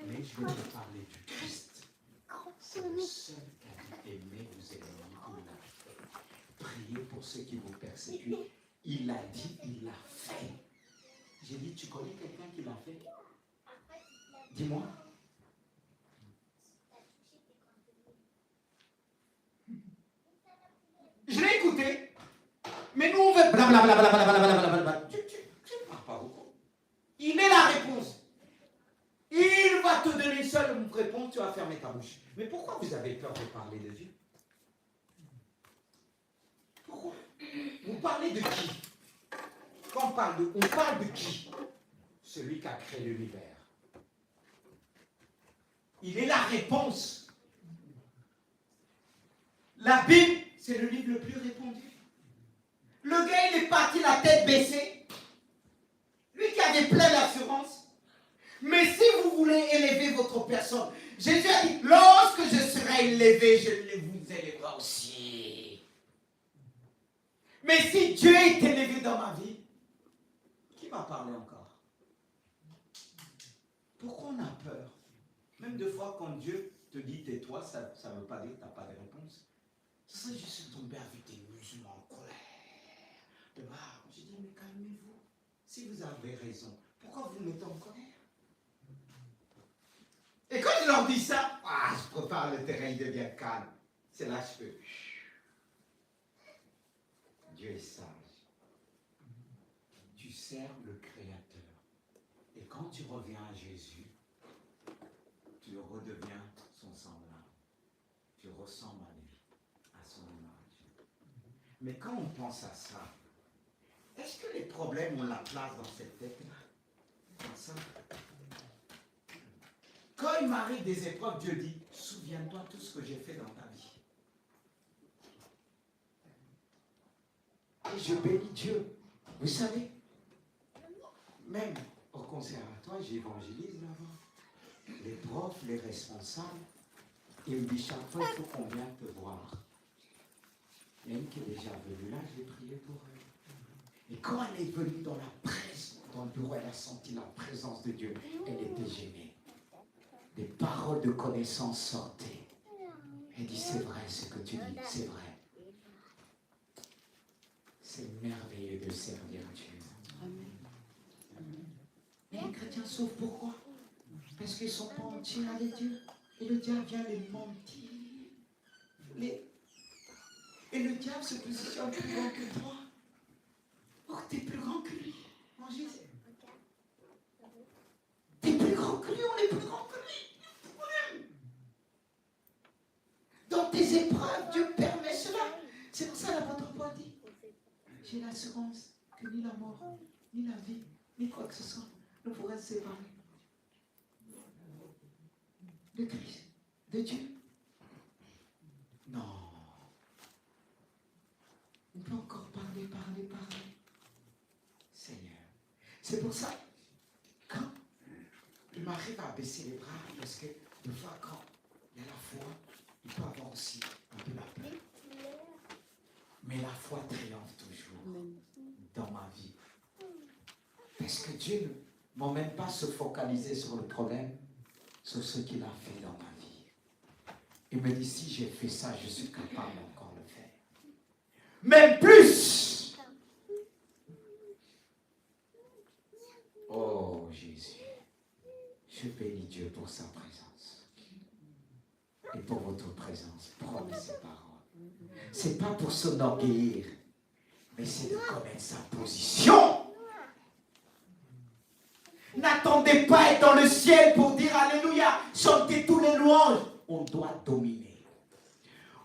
Mais je vais te parler du Christ. C'est le seul qui a dit, aimez vos ennemis comme il a fait. Priez pour ceux qui vous persécutent. Il l'a dit, il l'a fait. J'ai dit, tu connais quelqu'un qui l'a fait? Dis-moi. Je l'ai écouté. Mais nous, on veut blablabla. Tu ne parles pas beaucoup. Il est la réponse. Il va te donner une seule réponse, tu vas fermer ta bouche. Mais pourquoi vous avez peur de parler de Dieu? Pourquoi? Vous parlez de qui? Quand on parle de qui? Celui qui a créé l'univers. Il est la réponse. La Bible, c'est le livre le plus répandu. Le gars, il est parti la tête baissée. Lui qui avait plein d'assurance. Mais si vous voulez élever votre personne, Jésus a dit, lorsque je serai élevé, je vous élèverai aussi. Mais si Dieu est élevé dans ma vie, qui m'a parlé encore? Pourquoi on a peur? Même deux fois quand Dieu te dit tais-toi, ça ne veut pas dire que tu n'as pas de réponse. C'est ça que je suis tombé avec des musulmans en colère. J'ai dit, mais calmez-vous. Si vous avez raison, pourquoi vous mettez en colère? Et quand je leur dis ça, je prépare le terrain, il devient calme. C'est là que je fais. Dieu est sage. Tu sers le Créateur. Et quand tu reviens à Jésus, tu redeviens son semblable. Tu ressembles à lui, à son image. Mais quand on pense à ça, est-ce que les problèmes ont la place dans cette tête-là? Dans ça? Quand il m'arrive des épreuves, Dieu dit, souviens-toi de tout ce que j'ai fait dans ta vie. Et je bénis Dieu. Vous savez, même au conservatoire, j'évangélise là-bas. Les profs, les responsables, ils me disent chaque fois, il faut qu'on vienne te voir. Il y a une qui est déjà venue là, j'ai prié pour elle. Et quand elle est venue dans le bureau, elle a senti la présence de Dieu. Elle était gênée. Des paroles de connaissance sortaient. Elle dit, c'est vrai ce que tu dis, c'est vrai. C'est merveilleux de servir Dieu. Amen. Mais les chrétiens souffrent pourquoi? Parce qu'ils ne sont pas entiers avec Dieu. Et le diable vient les mentir. Et le diable se positionne plus grand que toi. Oh, tu es plus grand que lui. En Jésus. grand que lui, on est plus grand que lui. Dans tes épreuves, Dieu permet cela. C'est pour ça que l'apôtre Paul dit, j'ai l'assurance que ni la mort, ni la vie, ni quoi que ce soit ne pourra se séparer de Christ, de Dieu. Non. On peut encore parler. Seigneur. C'est pour ça, quand il m'arrive à baisser les bras, parce que des fois, quand il y a la foi, il peut avoir aussi un peu la peur. Mais la foi triomphe toujours dans ma vie. Parce que Dieu ne m'emmène pas se focaliser sur le problème, sur ce qu'il a fait dans ma vie. Il me dit, si j'ai fait ça, je suis capable encore de le faire. Même plus. Oh Jésus, je bénis Dieu pour sa présence. Et pour votre présence, prenez ces paroles. Ce n'est pas pour s'enorgueillir, mais c'est de connaître sa position. N'attendez pas à être dans le ciel pour dire Alléluia, chantez tous les louanges. On doit dominer.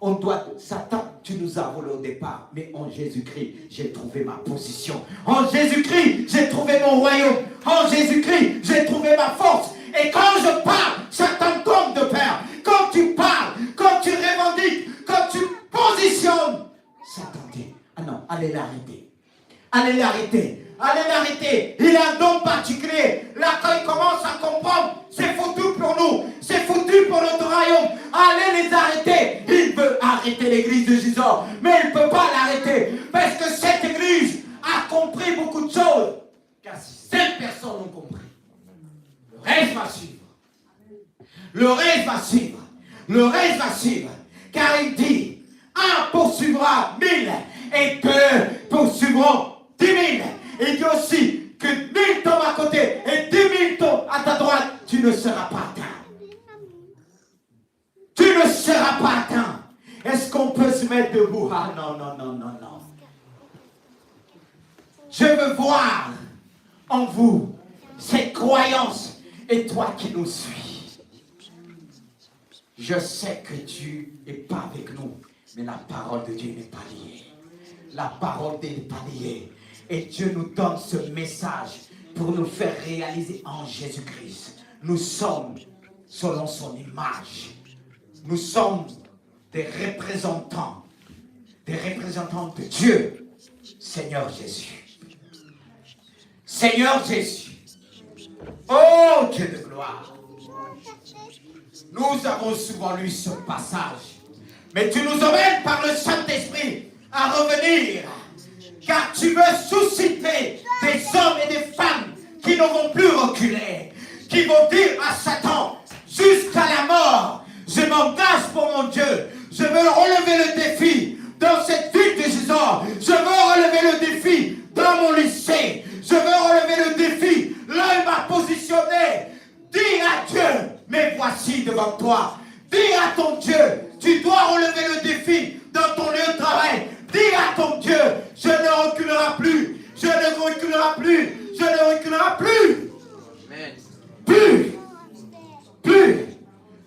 On doit, Satan, tu nous as volé au départ, mais en Jésus-Christ, j'ai trouvé ma position. En Jésus-Christ, j'ai trouvé mon royaume. En Jésus-Christ, j'ai trouvé ma force. Et quand je parle, Satan tombe de peur. Quand tu parles, quand tu revendiques, quand tu positionnes, Satan dit, ah non, allez l'arrêter. Allez l'arrêter. Allez l'arrêter. Il a un don particulier. Là, quand il commence à comprendre, c'est foutu pour nous. C'est foutu pour notre royaume. Allez les arrêter. Il veut arrêter l'église de Jésus. Mais il ne peut pas l'arrêter. Parce que cette église a compris beaucoup de choses. Car si 5 personnes ont compris, le reste va suivre. Le reste va suivre. Le reste va suivre. Car il dit, 1 poursuivra 1000 et 2 poursuivront 10 000. Il dit aussi que 1000 tombent à côté et 10 000 tombent à ta droite. Tu ne seras pas atteint. Tu ne seras pas atteint. Est-ce qu'on peut se mettre debout? Ah non. Je veux voir en vous cette croyance et toi qui nous suis. Je sais que Dieu n'est pas avec nous, mais la parole de Dieu n'est pas liée. La parole n'est pas liée. Et Dieu nous donne ce message pour nous faire réaliser en Jésus-Christ. Nous sommes selon son image. Nous sommes des représentants de Dieu. Seigneur Jésus. Seigneur Jésus. Oh Dieu de gloire. Nous avons souvent lu ce passage. Mais tu nous emmènes par le Saint-Esprit à revenir. Car tu veux susciter des hommes et des femmes qui ne vont plus reculer, qui vont dire à Satan, jusqu'à la mort, je m'engage pour mon Dieu. Je veux relever le défi dans cette ville de Jésus. Je veux relever le défi dans mon lycée. Je veux relever le défi là il m'a positionné. Dis à Dieu, mais voici devant toi. Dis à ton Dieu, tu dois relever le défi dans ton lieu de travail. Dis à ton Dieu, je ne reculerai plus. Je ne reculerai plus. Je ne reculerai plus. Amen. Plus.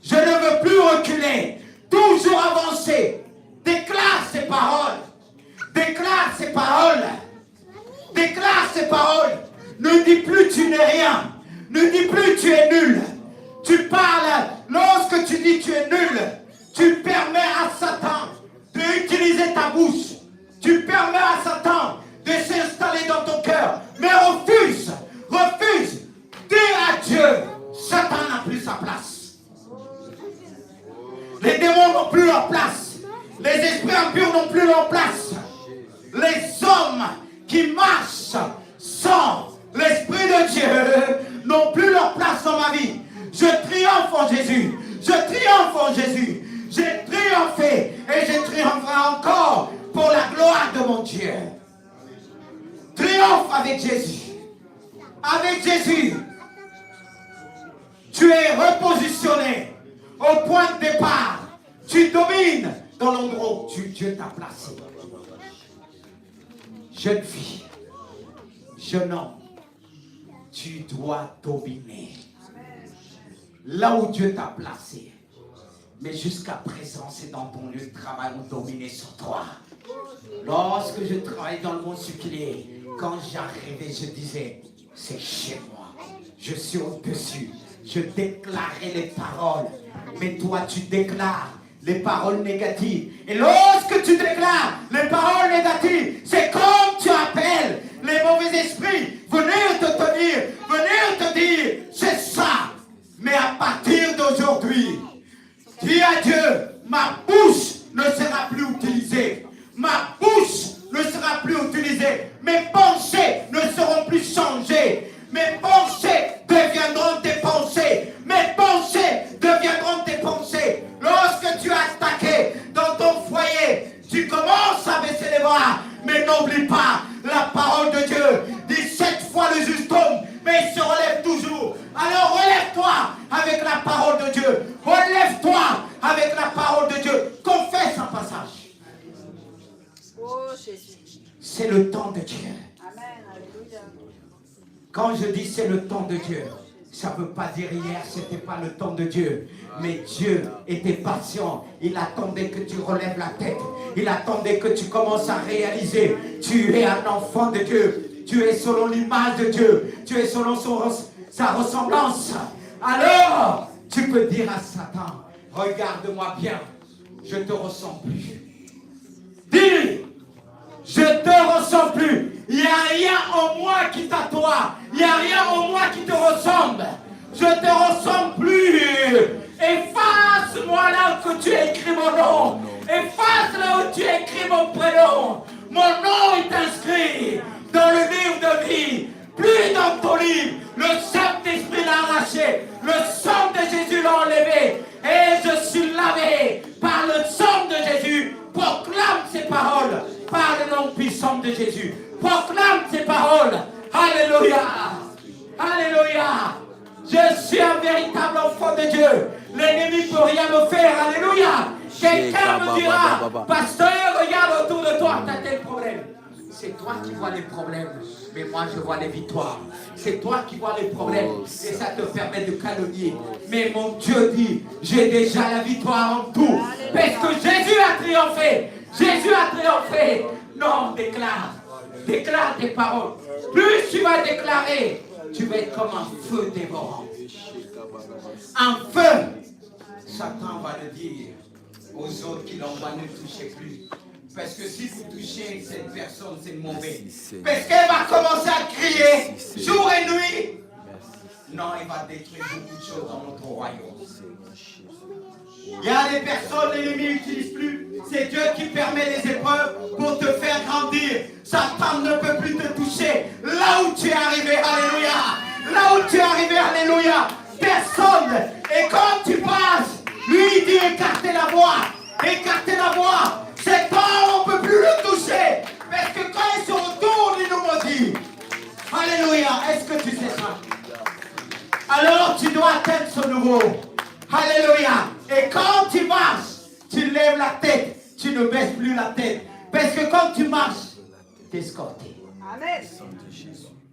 Je ne veux plus reculer. Toujours avancer. Déclare ces paroles. Déclare ces paroles. Déclare ces paroles. Ne dis plus tu n'es rien. Ne dis plus tu es nul. Tu parles. Lorsque tu dis tu es nul, tu permets à Satan d'utiliser ta bouche. Tu permets à Satan de s'installer dans ton cœur. Mais refuse. Dis à Dieu, Satan n'a plus sa place. Les démons n'ont plus leur place. Les esprits impurs n'ont plus leur place. Les hommes qui marchent sans l'Esprit de Dieu n'ont plus leur place dans ma vie. Je triomphe en Jésus. Je triomphe en Jésus. J'ai triomphé et je triompherai encore pour la gloire de mon Dieu. Triomphe avec Jésus. Avec Jésus, tu es repositionné au point de départ. Tu domines dans l'endroit où Dieu t'a placé. Jeune fille, jeune homme, tu dois dominer. là où Dieu t'a placé. Mais jusqu'à présent, c'est dans ton lieu de travail où dominé sur toi. Lorsque je travaillais dans le monde séculier, quand j'arrivais, je disais, c'est chez moi. Je suis au-dessus. Je déclarais les paroles. Mais toi, tu déclares les paroles négatives. Et lorsque tu déclares les paroles négatives, c'est comme tu appelles les mauvais esprits. Venez te tenir, venez te dire, c'est ça. Mais à partir d'aujourd'hui, dis à Dieu, ma bouche ne sera plus utilisée. Ma bouche ne sera plus utilisée. Mes pensées ne seront plus changées. Mes pensées deviendront tes pensées. Mes pensées deviendront tes pensées. Lorsque tu as attaqué dans ton foyer, tu commences à baisser les bras. Mais n'oublie pas la parole de Dieu. Dit 7 fois le juste tombe, mais il se relève toujours. Alors relève-toi avec la parole de Dieu. Relève-toi avec la parole de Dieu. Confesse un passage. Oh Jésus. C'est le temps de Dieu. Amen. Alléluia. Quand je dis c'est le temps de Dieu, ça ne veut pas dire hier c'était pas le temps de Dieu. Mais Dieu était patient. Il attendait que tu relèves la tête. Il attendait que tu commences à réaliser. Tu es un enfant de Dieu. Tu es selon l'image de Dieu. Tu es selon sa ressemblance. Alors, tu peux dire à Satan, regarde-moi bien. Je ne te ressens plus. Dis, je ne te ressens plus. Il n'y a rien en moi qui t'attoie. Il n'y a rien en moi qui te ressemble. Je ne te ressemble plus. Efface-moi là où tu as écrit mon nom. Efface là où tu as écrit mon prénom. Mon nom est inscrit dans le livre de vie. Plus dans ton livre. Le Saint-Esprit l'a arraché. Le sang de Jésus l'a enlevé. Et je suis lavé par le sang de Jésus. Proclame ces paroles par le nom puissant de Jésus. Proclame ces paroles. Alléluia. Alléluia. Je suis un véritable enfant de Dieu. L'ennemi ne peut rien me faire. Alléluia. Quelqu'un me dira, pasteur, regarde autour de toi, tu as tel problème. C'est toi qui vois les problèmes, mais moi je vois les victoires. C'est toi qui vois les problèmes et ça te permet de calomnier. Mais mon Dieu dit, j'ai déjà la victoire en tout. Parce que Jésus a triomphé. Jésus a triomphé. Non, déclare. Déclare tes paroles. Plus tu vas déclarer, tu vas être comme un feu dévorant. Un feu. Satan va le dire aux autres qui l'envoient, ne touchez plus. Parce que si vous touchez cette personne, c'est mauvais. Parce qu'elle va commencer à crier jour et nuit. Non, il va détruire beaucoup de choses dans notre royaume. Il y a des personnes, l'ennemi n'utilise plus. C'est Dieu qui permet les épreuves pour te faire grandir. Satan ne peut plus te toucher. Là où tu es arrivé, alléluia. Là où tu es arrivé, alléluia. Personne. Et quand tu passes, lui il dit écartez la voie. Écartez la voie. Cet homme, on ne peut plus le toucher. Parce que quand il se retourne, il nous maudit. Alléluia. Est-ce que tu sais ça? Alors tu dois atteindre ce niveau. Alléluia. Et quand tu marches, tu lèves la tête. Tu ne baisses plus la tête. Parce que quand tu marches, tu es escorté. Amen.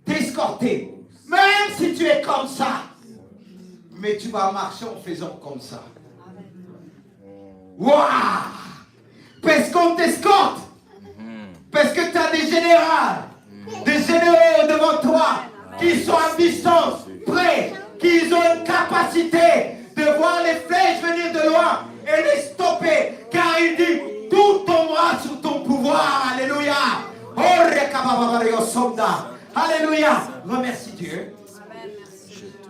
Tu es escorté. Même si tu es comme ça. Mais tu vas marcher en faisant comme ça. Waouh! Parce qu'on t'escorte. Parce que tu as des généraux devant toi qui sont à distance, prêts, qui ont une capacité de voir les flèches venir de loin et les stopper. Car il dit, tout tombera sous ton pouvoir. Alléluia. Alléluia. Remercie Dieu.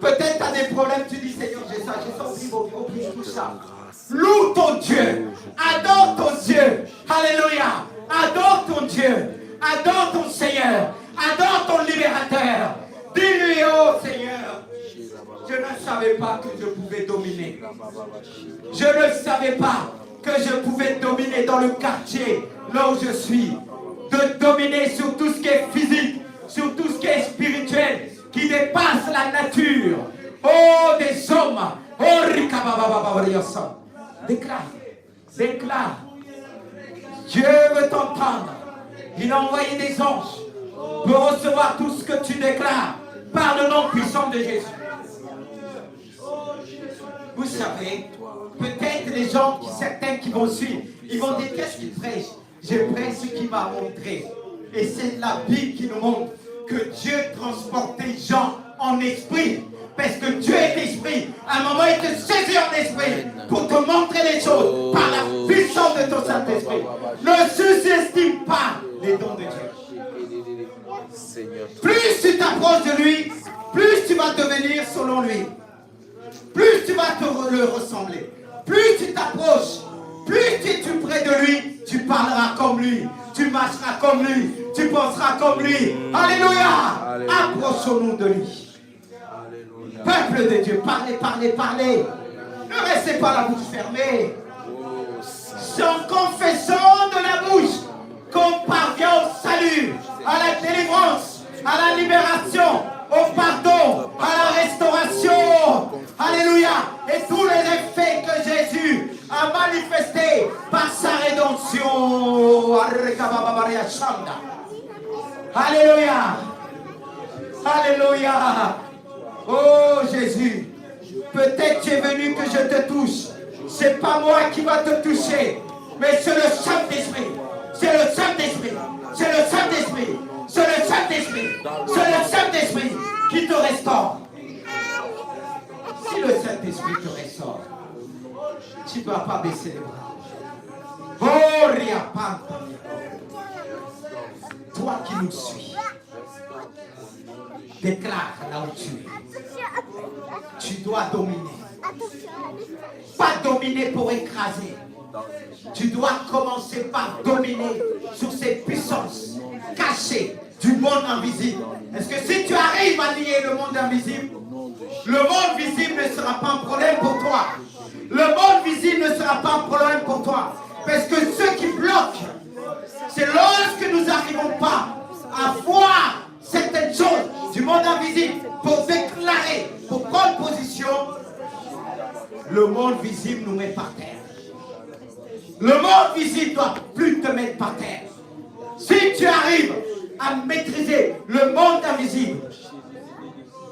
Peut-être tu as des problèmes, tu dis Seigneur, j'ai ça, oublie tout ça. Loue ton Dieu. Adore ton Dieu. Alléluia. Adore ton Dieu. Adore ton Seigneur. Adore ton libérateur. Dis-lui, oh Seigneur, je ne savais pas que je pouvais dominer. Je ne savais pas que je pouvais dominer dans le quartier, là où je suis. De dominer sur tout ce qui est physique, sur tout ce qui est spirituel, qui dépasse la nature. Oh, des hommes. Oh, Rikabababababariyosa. Déclare. Déclare. Dieu veut t'entendre. Il a envoyé des anges pour recevoir tout ce que tu déclares par le nom puissant de Jésus. Vous savez, peut-être les gens, certains qui vont suivre, ils vont dire qu'est-ce qu'il prêche? Je prêche ce qu'il m'a montré. Et c'est la Bible qui nous montre que Dieu transporte les gens en esprit. Parce que Dieu est esprit. À un moment, il te saisit en esprit pour te montrer les choses par la puissance de ton Saint-Esprit. Ne sous-estime pas les dons de Dieu. Plus tu t'approches de lui, plus tu vas devenir selon lui. Plus tu vas le ressembler. Plus tu t'approches, plus tu es près de lui, tu parleras comme lui. Tu marcheras comme lui. Tu penseras comme lui. Alléluia. Approchons-nous de lui. Peuple de Dieu, parlez, parlez, parlez. Ne restez pas la bouche fermée. C'est en confessant de la bouche qu'on parvient au salut, à la délivrance, à la libération, au pardon, à la restauration. Alléluia. Et tous les effets que Jésus a manifestés par sa rédemption. Alléluia. Alléluia. Oh Jésus, peut-être tu es venu que je te touche. C'est pas moi qui va te toucher, mais c'est le Saint-Esprit. C'est le Saint-Esprit. C'est le Saint-Esprit. C'est le Saint-Esprit. C'est le Saint-Esprit qui te restaure. Si le Saint-Esprit te restaure, tu ne dois pas baisser les bras. Oh, Riapanta. Toi qui nous suis, déclare là où tu es. Tu dois dominer. Pas dominer pour écraser. Tu dois commencer par dominer sur ces puissances cachées du monde invisible. Est-ce que si tu arrives à nier le monde invisible, le monde visible ne sera pas un problème pour toi. Le monde visible ne sera pas un problème pour toi. Parce que ce qui bloque, c'est lorsque nous n'arrivons pas à voir certaines choses du monde invisible pour déclarer, pour prendre position, le monde visible nous met par terre. Le monde visible ne doit plus te mettre par terre. Si tu arrives à maîtriser le monde invisible,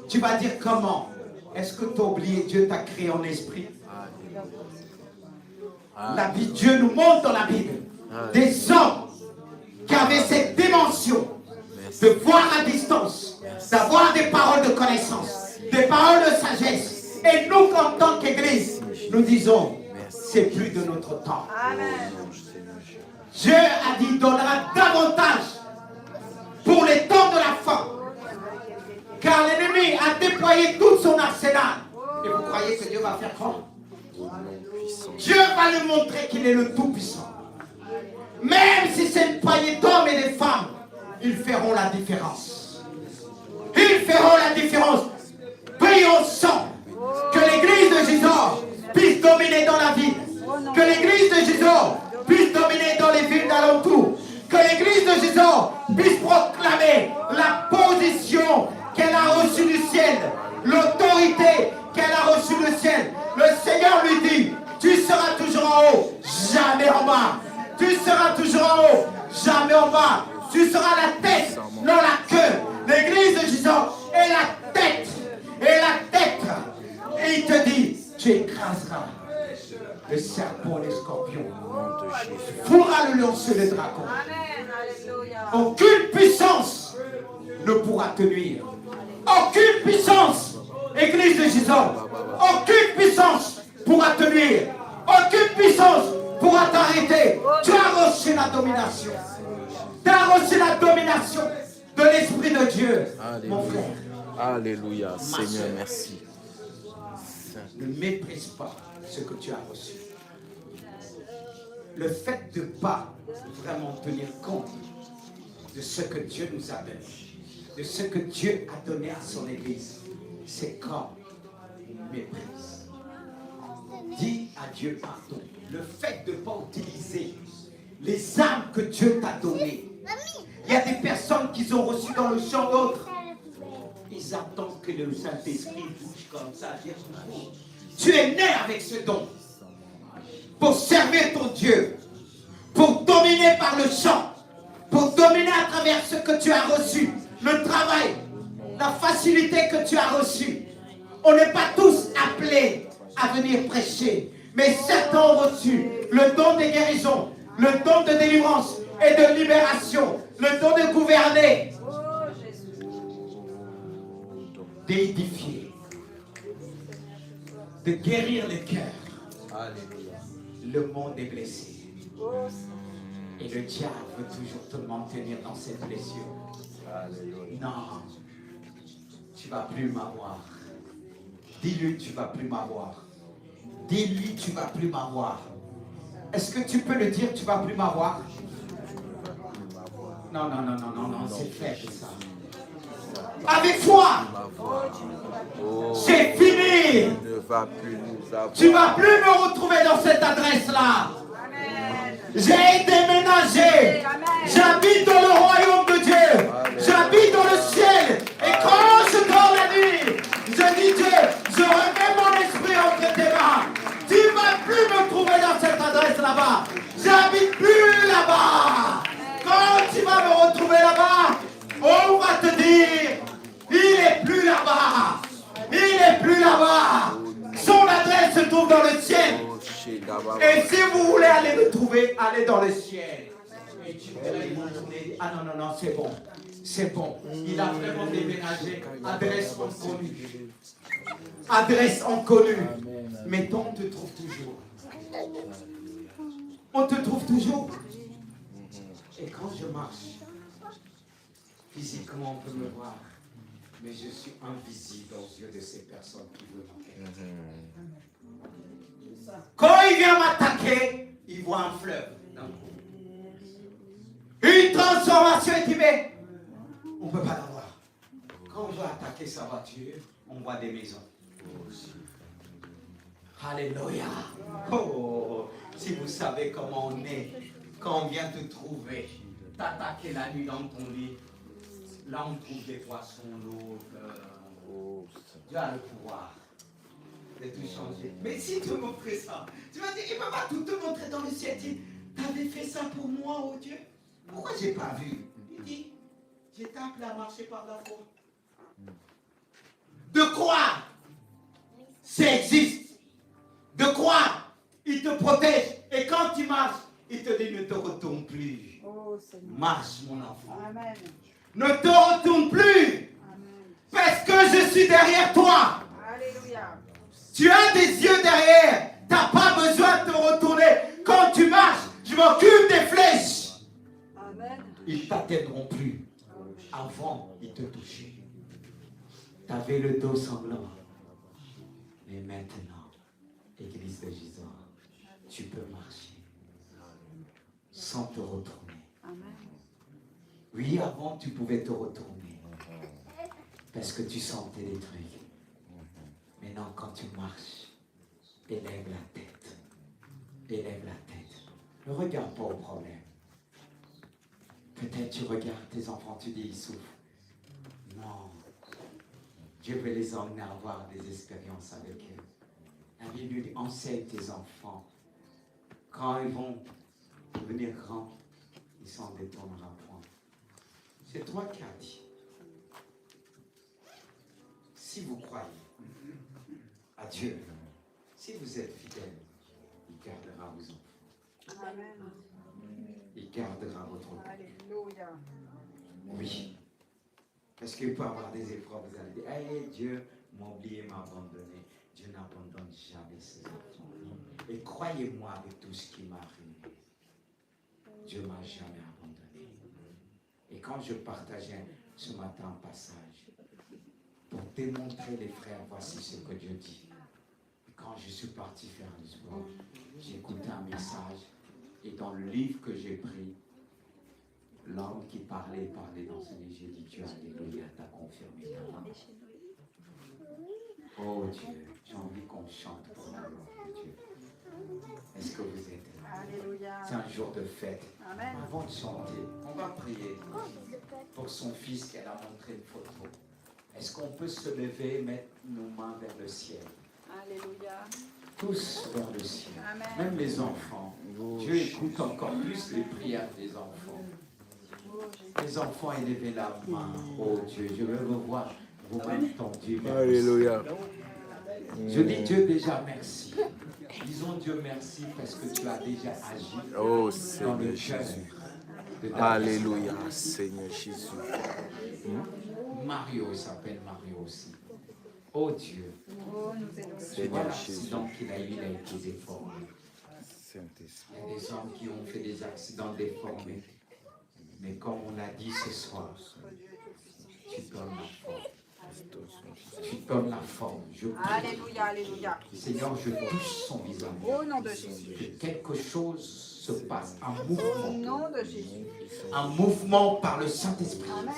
tu vas dire comment? Est-ce que tu as oublié Dieu t'a créé en esprit? La vie, Dieu nous montre dans la Bible des hommes qui avaient cette dimension de voir à distance, d'avoir des paroles de connaissance, des paroles de sagesse. Et nous, en tant qu'Église, nous disons, c'est plus de notre temps. Dieu a dit, donnera davantage pour les temps de la fin. Car l'ennemi a déployé tout son arsenal. Et vous croyez que Dieu va faire quoi? Dieu va lui montrer qu'il est le Tout-Puissant. Même si c'est une poignée d'hommes et de femmes, ils feront la différence. Ils feront la différence. Prions ensemble que l'église de Jésus puisse dominer dans la ville. Que l'église de Jésus puisse dominer dans les villes d'alentour. Que l'église de Jésus puisse proclamer la position qu'elle a reçue du ciel. L'autorité qu'elle a reçue du ciel. Le Seigneur lui dit, tu seras toujours en haut, jamais en bas. Tu seras toujours en haut, jamais en bas. Tu seras la tête, non la queue. L'église de Jésus est la tête. Et la tête. Et il te dit, tu écraseras le serpent, les scorpions. Tu fourras le lion sur le dragon. Aucune puissance ne pourra te nuire. Aucune puissance, église de Jésus, aucune puissance pourra te nuire. Aucune puissance pourra t'arrêter. Tu as reçu la domination. Tu as reçu la domination de l'Esprit de Dieu, mon frère. Alléluia, Seigneur, merci. Ne méprise pas ce que tu as reçu. Le fait de ne pas vraiment tenir compte de ce que Dieu nous a donné, de ce que Dieu a donné à son Église, c'est comme une méprise. Dis à Dieu pardon. Le fait de ne pas utiliser les armes que Dieu t'a données. Il y a des personnes qui ont reçu dans le champ d'autres. Ils attendent que le Saint-Esprit bouge comme ça. Tu es né avec ce don pour servir ton Dieu, pour dominer par le chant, pour dominer à travers ce que tu as reçu, le travail, la facilité que tu as reçue. On n'est pas tous appelés à venir prêcher. Mais certains ont reçu le don de guérison, le don de délivrance et de libération, le don de gouverner, Oh Jésus. d'édifier, de guérir les cœurs. Alléluia. Le monde est blessé. Oh Et le diable veut toujours te maintenir dans cette blessure. Alléluia. Non, tu ne vas plus m'avoir. Dis-lui, tu ne vas plus m'avoir. Dis-lui, tu ne vas plus m'avoir. Est-ce que tu peux le dire, tu ne vas plus m'avoir? Non, non, non, non, non, non, c'est faible ça. Avec foi, Oh, c'est fini. ne va plus nous avoir. Tu ne vas plus me retrouver dans cette adresse-là. Amen. J'ai déménagé. J'habite dans le royaume de Dieu. J'habite dans le ciel. Et quand je dors la nuit, je dis Dieu, je remets mon esprit entre tes mains. Tu ne vas plus me trouver dans cette adresse là-bas. J'habite plus là-bas. Quand tu vas me retrouver là-bas, on va te dire, il n'est plus là-bas. Il n'est plus là-bas. Son adresse se trouve dans le ciel. Oh, Et si vous voulez aller le trouver, allez dans le ciel. Et tu verras, ils vont tourner. Ah non, non, non, c'est bon. C'est bon. Il a vraiment déménagé. Adresse inconnue. Adresse inconnue. Mais toi, on te trouve toujours. On te trouve toujours. Et quand je marche, physiquement, on peut me voir. Mais je suis invisible aux yeux de ces personnes qui veulent m'enquêter. Quand il vient m'attaquer, il voit un fleuve. Une transformation, il dit, mais on ne peut pas l'avoir. Quand on veut attaquer sa voiture, on voit des maisons. Alléluia. Oh, si vous savez comment on est, quand on vient te trouver, t'attaquer la nuit dans ton lit, là on trouve des poissons, l'eau, Dieu a le pouvoir de tout changer. Mais si tu montrais ça, tu vas dire, il ne va pas tout te montrer dans le ciel. Tu avais fait ça pour moi, oh Dieu. Pourquoi je n'ai pas vu? Il dit, je t'ai appelé à marcher par la foi. De croire, ça existe. De croire, il te protège. Et quand tu marches, il te dit, ne te retourne plus. Oh Seigneur. Marche, mon enfant. Amen. Ne te retourne plus. Amen. Parce que je suis derrière toi. Alléluia. Tu as des yeux derrière. Tu n'as pas besoin de te retourner. Quand tu marches, je m'occupe des flèches. Amen. Ils ne t'atteindront plus. Avant, ils te touchaient. Tu avais le dos sanglant. Mais maintenant, Église de Gisors, tu peux marcher sans te retourner. Amen. Oui, avant, tu pouvais te retourner parce que tu sentais des trucs. Maintenant, quand tu marches, élève la tête. Élève la tête. Ne regarde pas au problème. Peut-être tu regardes tes enfants, tu dis, ils souffrent. Non. Dieu veut les emmener à avoir des expériences avec eux. La Bible dit, enseigne tes enfants. Quand ils vont devenir grands, ils s'en détourneront point. C'est toi qui as dit. Si vous croyez à Dieu, si vous êtes fidèles, il gardera vos enfants. Amen. Il gardera votre vie. Alléluia. Oui. Parce qu'il peut y avoir des épreuves, vous allez dire, hey, Dieu m'a oublié, m'a abandonné. Dieu n'abandonne jamais ses enfants. Et croyez-moi avec tout ce qui m'arrive, Dieu ne m'a jamais abandonné. Et quand je partageais ce matin un passage, pour démontrer les frères, voici ce que Dieu dit. Et quand je suis parti faire le sport, j'ai écouté un message, et dans le livre que j'ai pris, l'homme qui parlait dans ce livre, j'ai dit, Dieu, alléluia, t'as confirmé ta main. Oh Dieu, j'ai envie qu'on chante pour la gloire de Dieu. Est-ce que vous êtes là? Alléluia. C'est un jour de fête. Amen. Avant de chanter, on va prier pour son fils qu'elle a montré une photo. Est-ce qu'on peut se lever et mettre nos mains vers le ciel? Alléluia. Tous vers le ciel. Amen. Même les enfants. Dieu écoute encore plus les prières des enfants. Les enfants, élevez la main. Oh Dieu, je veux vous voir. Vous-même tendus. Alléluia. Je dis Dieu déjà merci. Disons Dieu merci parce que tu as déjà agi Oh dans le Seigneur cœur Jésus. de David. Alléluia, Seigneur Jésus. Mario, il s'appelle Mario aussi. Oh Dieu, Oh, nous élevons. tu vois Seigneur l'accident qu'il a eu, il a été déformé. Saint-Esprit. Il y a des hommes qui ont fait des accidents déformés. Mais comme on l'a dit ce soir, tu donnes la forme. Tu donnes la forme. Je prie. Alléluia, alléluia. Seigneur, je touche son visage. Au nom de Jésus. Que quelque chose se passe, un Au mouvement. nom de Jésus. Un mouvement par le Saint-Esprit. Amen.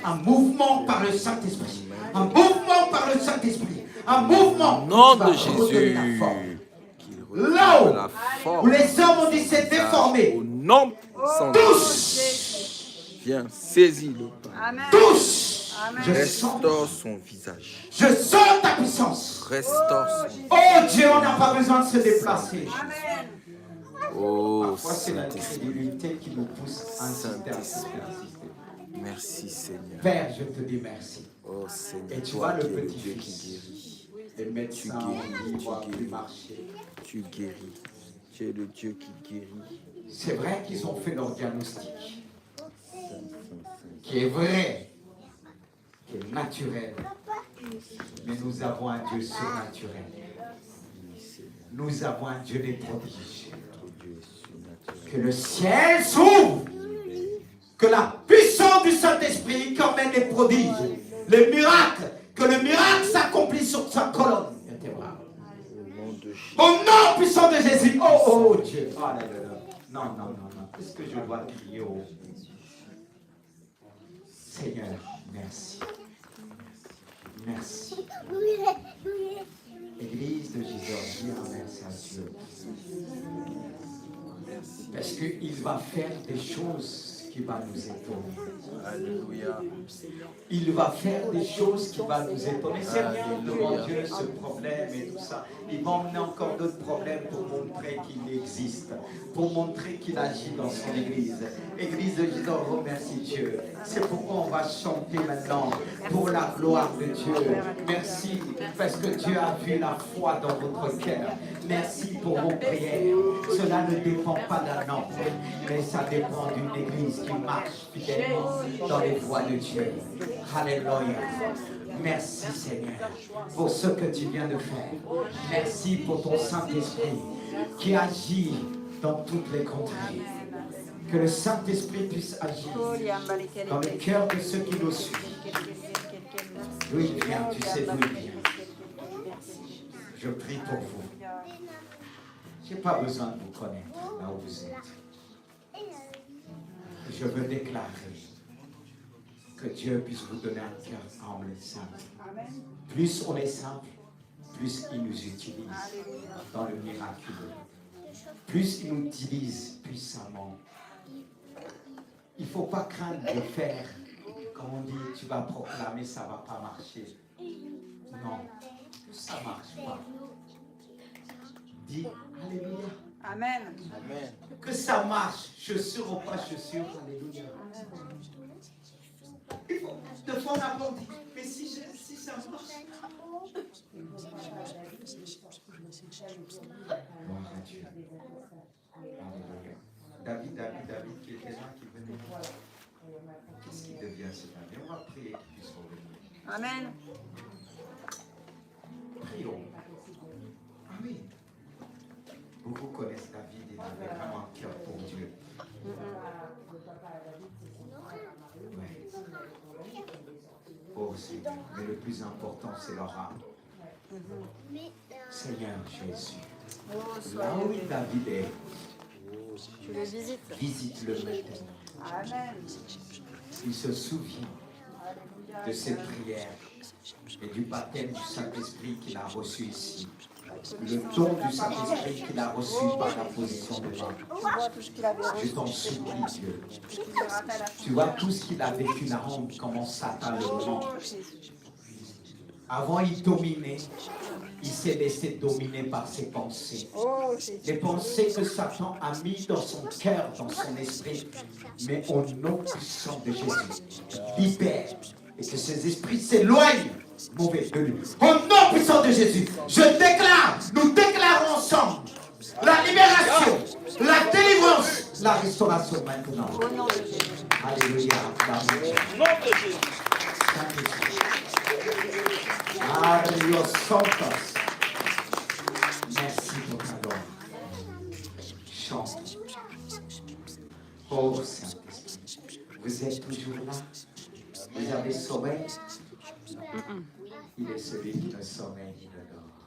Un mouvement par le Saint-Esprit. Un mouvement par le Saint-Esprit. Un mouvement. Au nom qui va de redonner la Jésus. forme. Qu'il Là retrouve où la Où forme. les hommes ont dit c'est déformé. Au nom sans Jésus. viens, saisis-le. Amen. Touche. Amen. Je sens. Restaure son visage. Je sens ta puissance. Restaure son Oh Dieu, on n'a pas besoin de se déplacer. Amen. Oh Parfois, c'est la Saint-Esprit. crédulité qui nous pousse à insister, à insister. Merci Seigneur. Père, je te dis merci. Oh Seigneur, Et tu toi vois le qui es le petit Dieu qui fils. guérit. Les médecins ont dit, on va plus marcher. Tu guéris. Tu es le Dieu qui guérit. C'est vrai qu'ils ont fait leur diagnostic, qui est vrai, qui est naturel. Mais nous avons un Dieu surnaturel. Nous avons un Dieu des prodiges. Que le ciel s'ouvre. Que la puissance du Saint-Esprit qui emmène les prodiges, les miracles, que le miracle s'accomplisse sur sa colonne vertébrale. Au nom puissant de Jésus. Oh, oh Dieu. Oh là là là. Non, non, non, non. Qu'est-ce que je dois crier au Seigneur, merci. Merci. Église de Jésus, dis un merci à Dieu. Parce qu'il va faire des choses qui vont nous étonner. Alléluia. Il va faire des choses qui vont nous étonner. C'est bien devant Dieu ce problème et tout ça. Il va emmener encore d'autres problèmes pour montrer qu'il existe, pour montrer qu'il agit dans son église. Église de Jésus, on remercie Dieu. C'est pourquoi on va chanter maintenant pour la gloire de Dieu. Merci parce que Dieu a vu la foi dans votre cœur. Merci pour vos prières. Cela ne dépend pas d'un homme, mais ça dépend d'une église qui marche fidèlement dans les voies de Dieu. Alléluia. Merci Seigneur pour ce que tu viens de faire. Merci pour ton Saint-Esprit qui agit dans toutes les contrées. Que le Saint-Esprit puisse agir dans le cœur de ceux qui nous suivent. D'où il vient, tu sais d'où il vient. Je prie pour vous. Je n'ai pas besoin de vous connaître là où vous êtes. Je veux déclarer que Dieu puisse vous donner un cœur humble et simple. Plus on est simple, plus il nous utilise dans le miraculeux. Plus il nous utilise puissamment. Il ne faut pas craindre de faire. Quand on dit tu vas proclamer, ça ne va pas marcher. Non, ça ne marche pas. Dis Alléluia. Amen. Amen. Que ça marche, chaussure ou pas chaussure. Alléluia. Il faut, de fois on applaudit. Mais si ça marche. Gloire à Dieu. Alléluia. David qui était là, qui venait. Qu'est-ce qui devient cet ami? On va prier qu'il puisse revenir. Amen. Prions. Amen. Beaucoup connaissent David, il avait vraiment un cœur pour Dieu. Ouais. Oh Seigneur, mais le plus important c'est leur âme. Seigneur Jésus, là où David est, Tu le visites. visite-le maintenant. Amen. Il se souvient de cette prière et du baptême du Saint-Esprit qu'il a reçu ici. Le don du Saint-Esprit qu'il a reçu par la position de main. Tu vois tout ce qu'il avait Je reçu. t'en supplie, Dieu. Tu te rappelles à Tu vois tout ce qu'il a vécu là, comment Satan le prend. Oh, Jésus. Avant, il dominait. Il s'est laissé dominer par ses pensées. Oh, Jésus. Les pensées que Satan a mis dans son cœur, dans son esprit. Mais au nom puissant de Jésus, libère et que ces esprits s'éloignent mauvais de lui. Au nom puissant de Jésus, nous déclarons ensemble la libération, la délivrance, la restauration maintenant. Au nom de Jésus. Alléluia. Au nom de Jésus. Adios Santos. Merci pour ta gloire. Chante. Oh Saint-Esprit, vous êtes toujours là. Vous avez sommeil. Il est celui qui ne sommeille ni ne dort.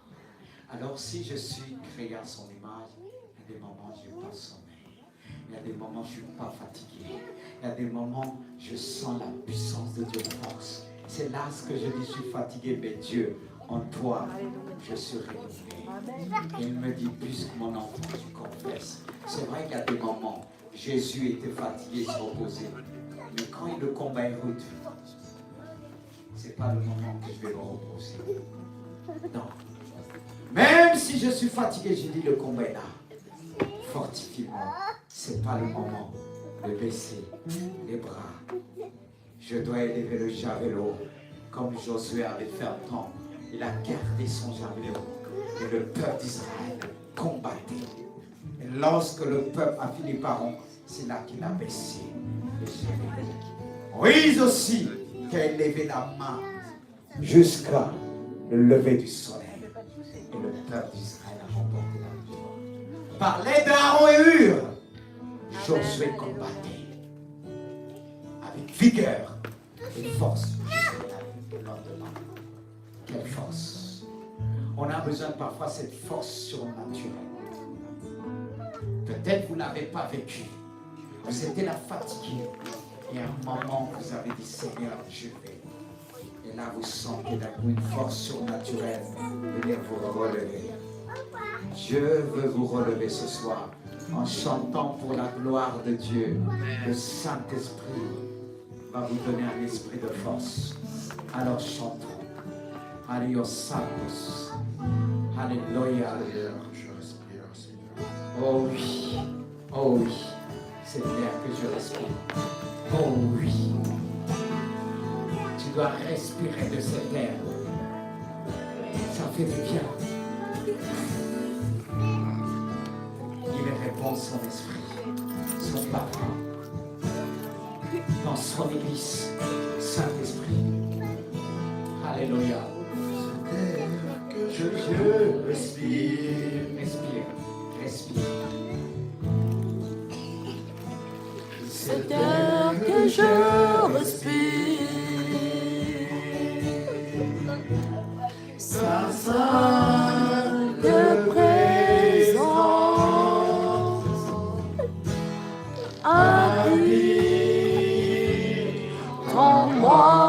Alors si je suis créé à son image, il y a des moments où je n'ai pas sommeil. Il y a des moments où je ne suis pas fatigué. Il y a des moments où je sens la puissance de Dieu force. C'est là ce que je dis, je suis fatigué, mais Dieu, en toi, je suis rénové. Il me dit, puisque mon enfant, tu confesses. C'est vrai qu'il y a des moments, Jésus était fatigué, il se reposait. Mais quand le combat est rude, ce n'est pas le moment que je vais me reposer. Non. Même si je suis fatigué, je dis, le combat est là. Fortifie-moi. Ce n'est pas le moment de baisser les bras. Je dois élever le javelot comme Josué avait fait un temps. Il a gardé son javelot et le peuple d'Israël combattait. Et lorsque le peuple a fini par rompre, c'est là qu'il a baissé le javelot. Moïse aussi qui a élevé la main jusqu'à le lever du soleil. Et le peuple d'Israël a remporté la victoire. Par l'aide d'Aaron et Hur, Josué combattait avec vigueur et force jusqu'à le lendemain. Quelle force! On a besoin parfois de cette force surnaturelle. Peut-être vous n'avez pas vécu. Vous étiez là fatigué. Et à un moment, vous avez dit, Seigneur, je vais. Et là, vous sentez d'un coup une force surnaturelle venir vous relever. Dieu veut vous relever ce soir en chantant pour la gloire de Dieu. Le Saint-Esprit va vous donner un esprit de force. Alors chantons. Adios Santos. Alléluia. Je respire, Seigneur. Oh oui. Oh oui. C'est l'air que je respire. Oh oui. Tu dois respirer de cet air. Ça fait du bien. Il répand son esprit, son parfum. Dans son église, Saint-Esprit. Alléluia. Que je respire. Respire, respire. Cet air que je respire, Sa sainte présence habite en moi.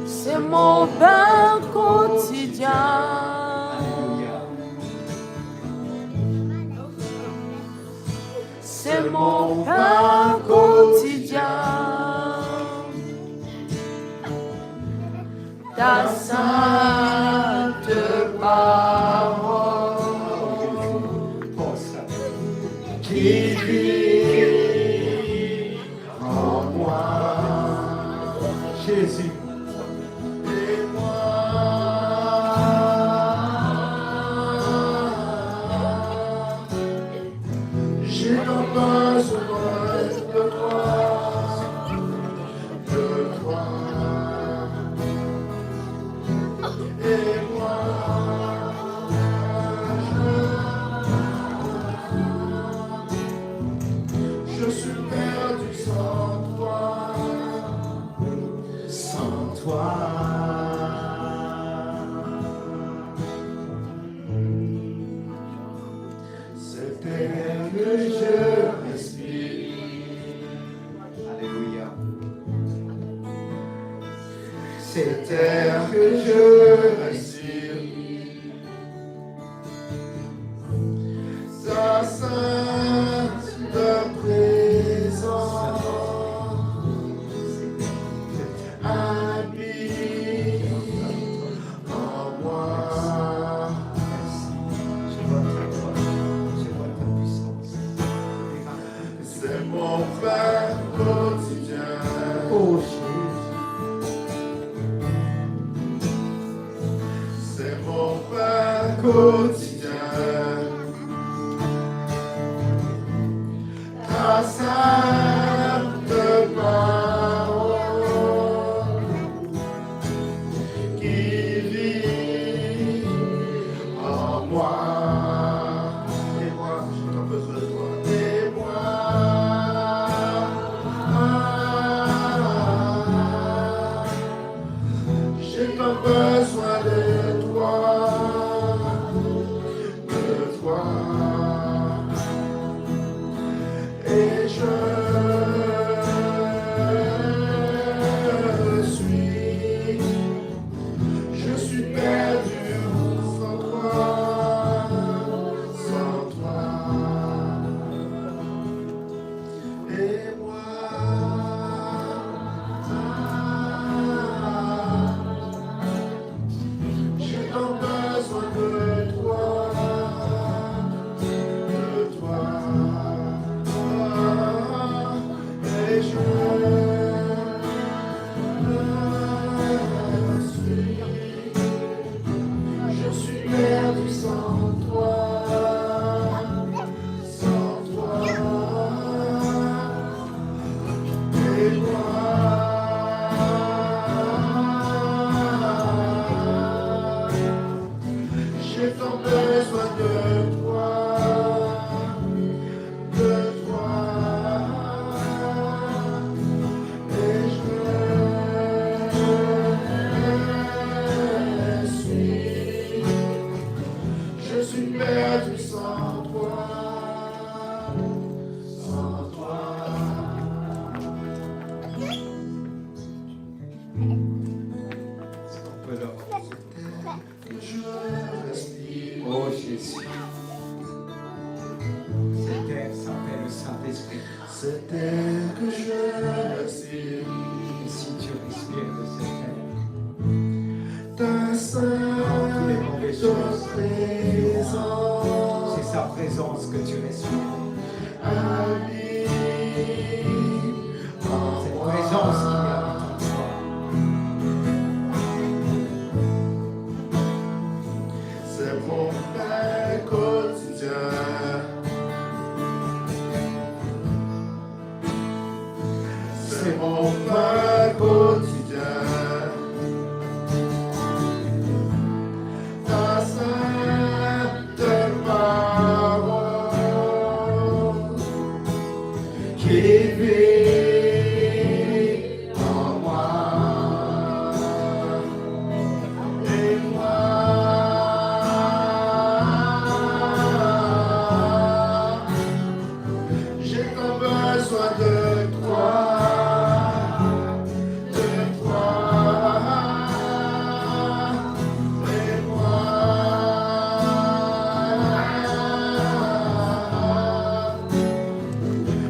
C'est mon pain quotidien. Alléluia. C'est mon pain quotidien. Ta sainte parole Oh, ça. qui vit en moi. Jésus. Et moi, j'ai pas besoin de toi, Et moi, je suis perdu sans toi, sans toi. Cet air que je respire, Alléluia. cet air que je respire, sa sainte présence habite en moi. Je vois ta gloire, je vois ta puissance. quotidien. Ta sainte parole qui vit en moi. Et moi, j'ai tant besoin de toi. Et moi, j'ai tant besoin de toi. Et je suis perdu sans toi, sans toi. Et moi, j'ai tant besoin de toi. Je suis perdu sans toi, sans toi. Et moi, j'ai tant besoin de toi, de toi. Et je suis perdu sans toi, sans toi. Est-ce qu'on peut le voir? Je respire. Oh Jésus. Cette terre s'appelle le Saint-Esprit. Cette terre que je respire. Et si tu respires de cette terre, Ta sainte présence. c'est sa présence que tu respires. Cette présence qui habite en toi. C'est mon pain quotidien. C'est mon pain quotidien. Ta sainte parole qui vit en moi. Et moi, j'ai tant besoin de toi, de toi. Et moi,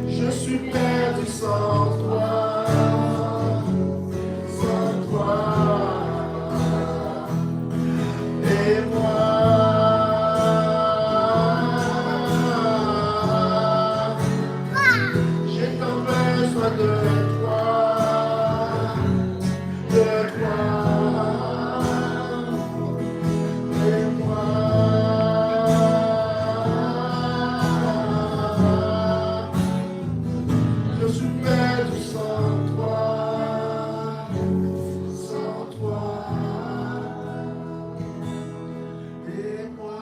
je suis perdu sans toi, sans toi. Et moi, j'ai tant besoin de toi, de toi. Et moi, je suis perdu sans toi, sans toi. Et moi,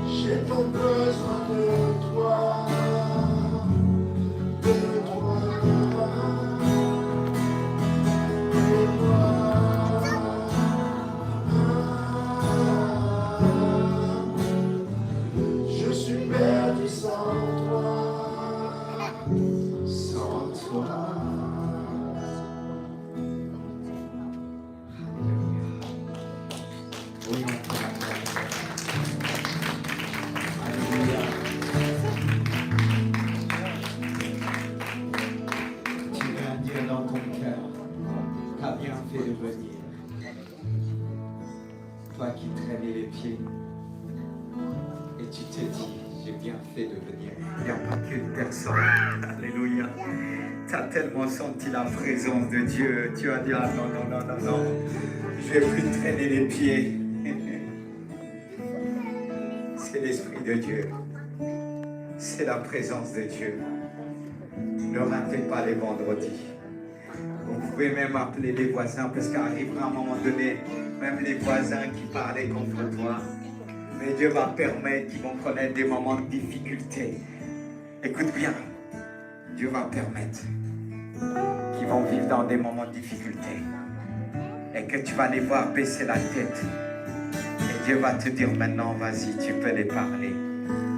j'ai tant besoin de toi, de toi. Et moi, je suis perdu sans toi, sans toi. Oui, on peut Alléluia. Tu viens dire dans ton cœur, t'as bien fait de venir. Toi qui traînais les pieds, et tu te dis, j'ai bien fait de venir. Il n'y a pas qu'une personne. Alléluia. Tu as tellement senti la présence de Dieu. Tu as dit, ah non, non, non, non, non. Je ne vais plus traîner les pieds. C'est l'Esprit de Dieu. C'est la présence de Dieu. Ne ratez pas les vendredis. Vous pouvez même appeler les voisins parce qu'arrivera un moment donné, même les voisins qui parlaient contre toi. Mais Dieu va permettre qu'ils vont connaître des moments de difficulté. Écoute bien, Dieu va permettre qu'ils vont vivre dans des moments de difficulté. Et que tu vas les voir baisser la tête. Et Dieu va te dire maintenant, vas-y, tu peux les parler.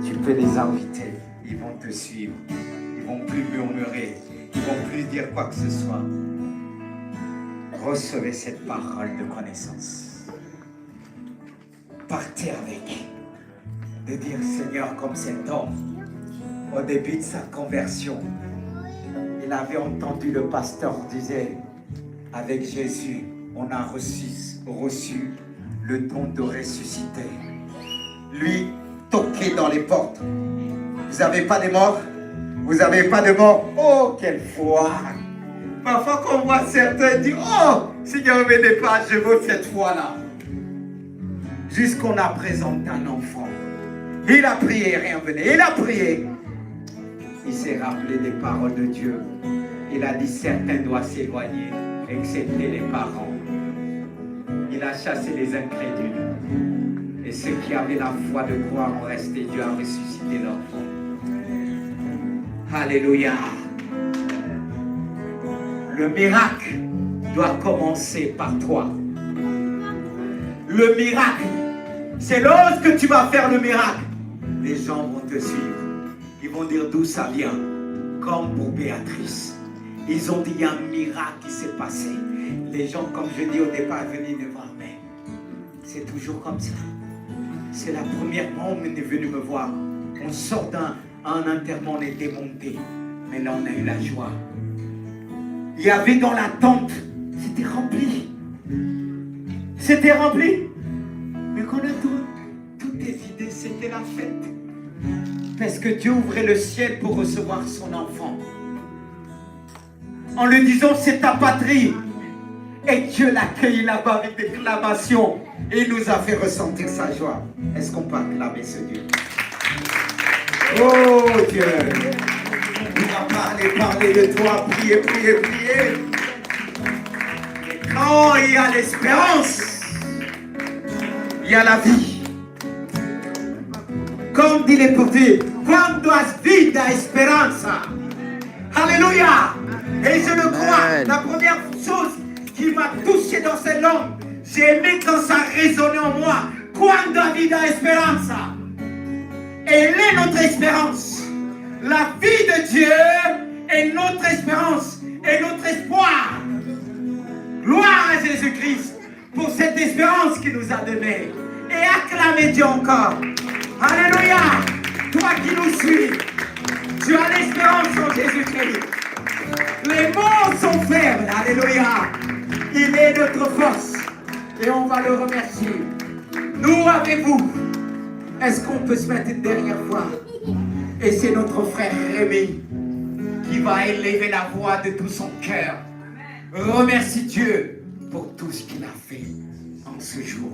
Tu peux les inviter. Ils vont te suivre. Ils ne vont plus murmurer. Ils ne vont plus dire quoi que ce soit. Recevez cette parole de connaissance. Partez avec. De dire, Seigneur, comme cet homme, au début de sa conversion, il avait entendu le pasteur disait, avec Jésus, on a reçu le don de ressusciter. Lui, toquer dans les portes. Vous n'avez pas de mort? Vous n'avez pas de mort? Oh, quelle foi! Parfois, qu'on voit certains dire, oh, Seigneur, ne m'aidez pas, je veux cette foi-là. Jusqu'on a présenté un enfant. Il a prié, rien venait. Il a prié. Il s'est rappelé des paroles de Dieu. Il a dit, certains doivent s'éloigner, excepté les parents. Il a chassé les incrédules. Et ceux qui avaient la foi de croire en rester, Dieu a ressuscité l'enfant. Alléluia. Le miracle doit commencer par toi. Le miracle, c'est lorsque tu vas faire le miracle, les gens vont te suivre. Ils vont dire d'où ça vient. Comme pour Béatrice. Ils ont dit, il y a un miracle qui s'est passé. Les gens, comme je dis au départ, venaient me voir, mais c'est toujours comme ça. C'est la première fois où on est venu me voir. On sort d'un enterrement, on était monté. Mais là, on a eu la joie. Il y avait dans la tente, c'était rempli. C'était rempli. Mais quand tout est vidé, c'était la fête. Parce que Dieu ouvrait le ciel pour recevoir son enfant. En lui disant, c'est ta patrie. Et Dieu l'accueille là-bas avec des acclamations. Et il nous a fait ressentir sa joie. Est-ce qu'on peut acclamer ce Dieu? Oh Dieu! Il va parler de toi, prier. Et quand il y a l'espérance, il y a la vie. Comme dit l'Épître, cuando has vida esperanza. Alléluia! Et je le crois, la première chose qui m'a touché dans cette langue, j'ai aimé quand ça résonnait en moi. Cuando has vida esperanza. Elle est notre espérance. La vie de Dieu est notre espérance et notre espoir. Gloire à Jésus-Christ pour cette espérance qu'il nous a donnée. Et acclamez Dieu encore. Alléluia. Toi qui nous suis, tu as l'espérance en Jésus-Christ. Les mots sont fermes. Alléluia. Il est notre force. Et on va le remercier. Nous avec vous. Est-ce qu'on peut se mettre une dernière fois? Et c'est notre frère Rémi qui va élever la voix de tout son cœur. Remercie Dieu pour tout ce qu'il a fait en ce jour.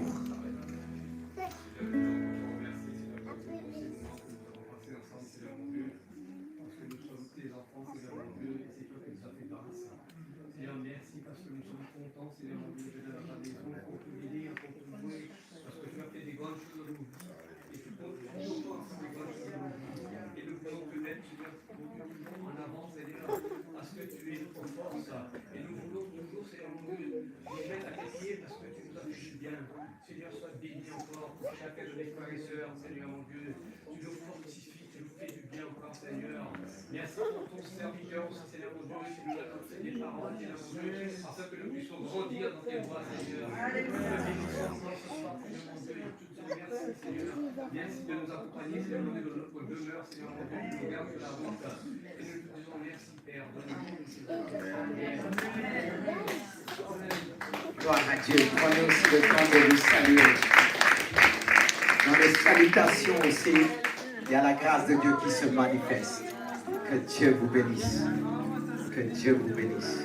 Seigneur, sois béni encore pour chacun de mes frères et sœurs, Seigneur mon Dieu. Tu nous fortifies, tu nous fais du bien encore, Seigneur. Merci pour ton serviteur aussi, Seigneur mon Dieu, qui nous a donné des paroles, Seigneur mon Dieu, afin que nous puissions grandir dans tes voies, Seigneur. Bénissons encore ce soir, Seigneur mon Dieu, et toutes les merci, Seigneur. Merci de nous accompagner, Seigneur mon Dieu, de notre demeure, Seigneur mon Dieu, qui nous garde sur la route. Et nous te disons merci, Père. Gloire à Dieu. Prenez aussi le temps de lui saluer. Dans les salutations aussi, Il y a la grâce de Dieu qui se manifeste. Que Dieu vous bénisse. Que Dieu vous bénisse.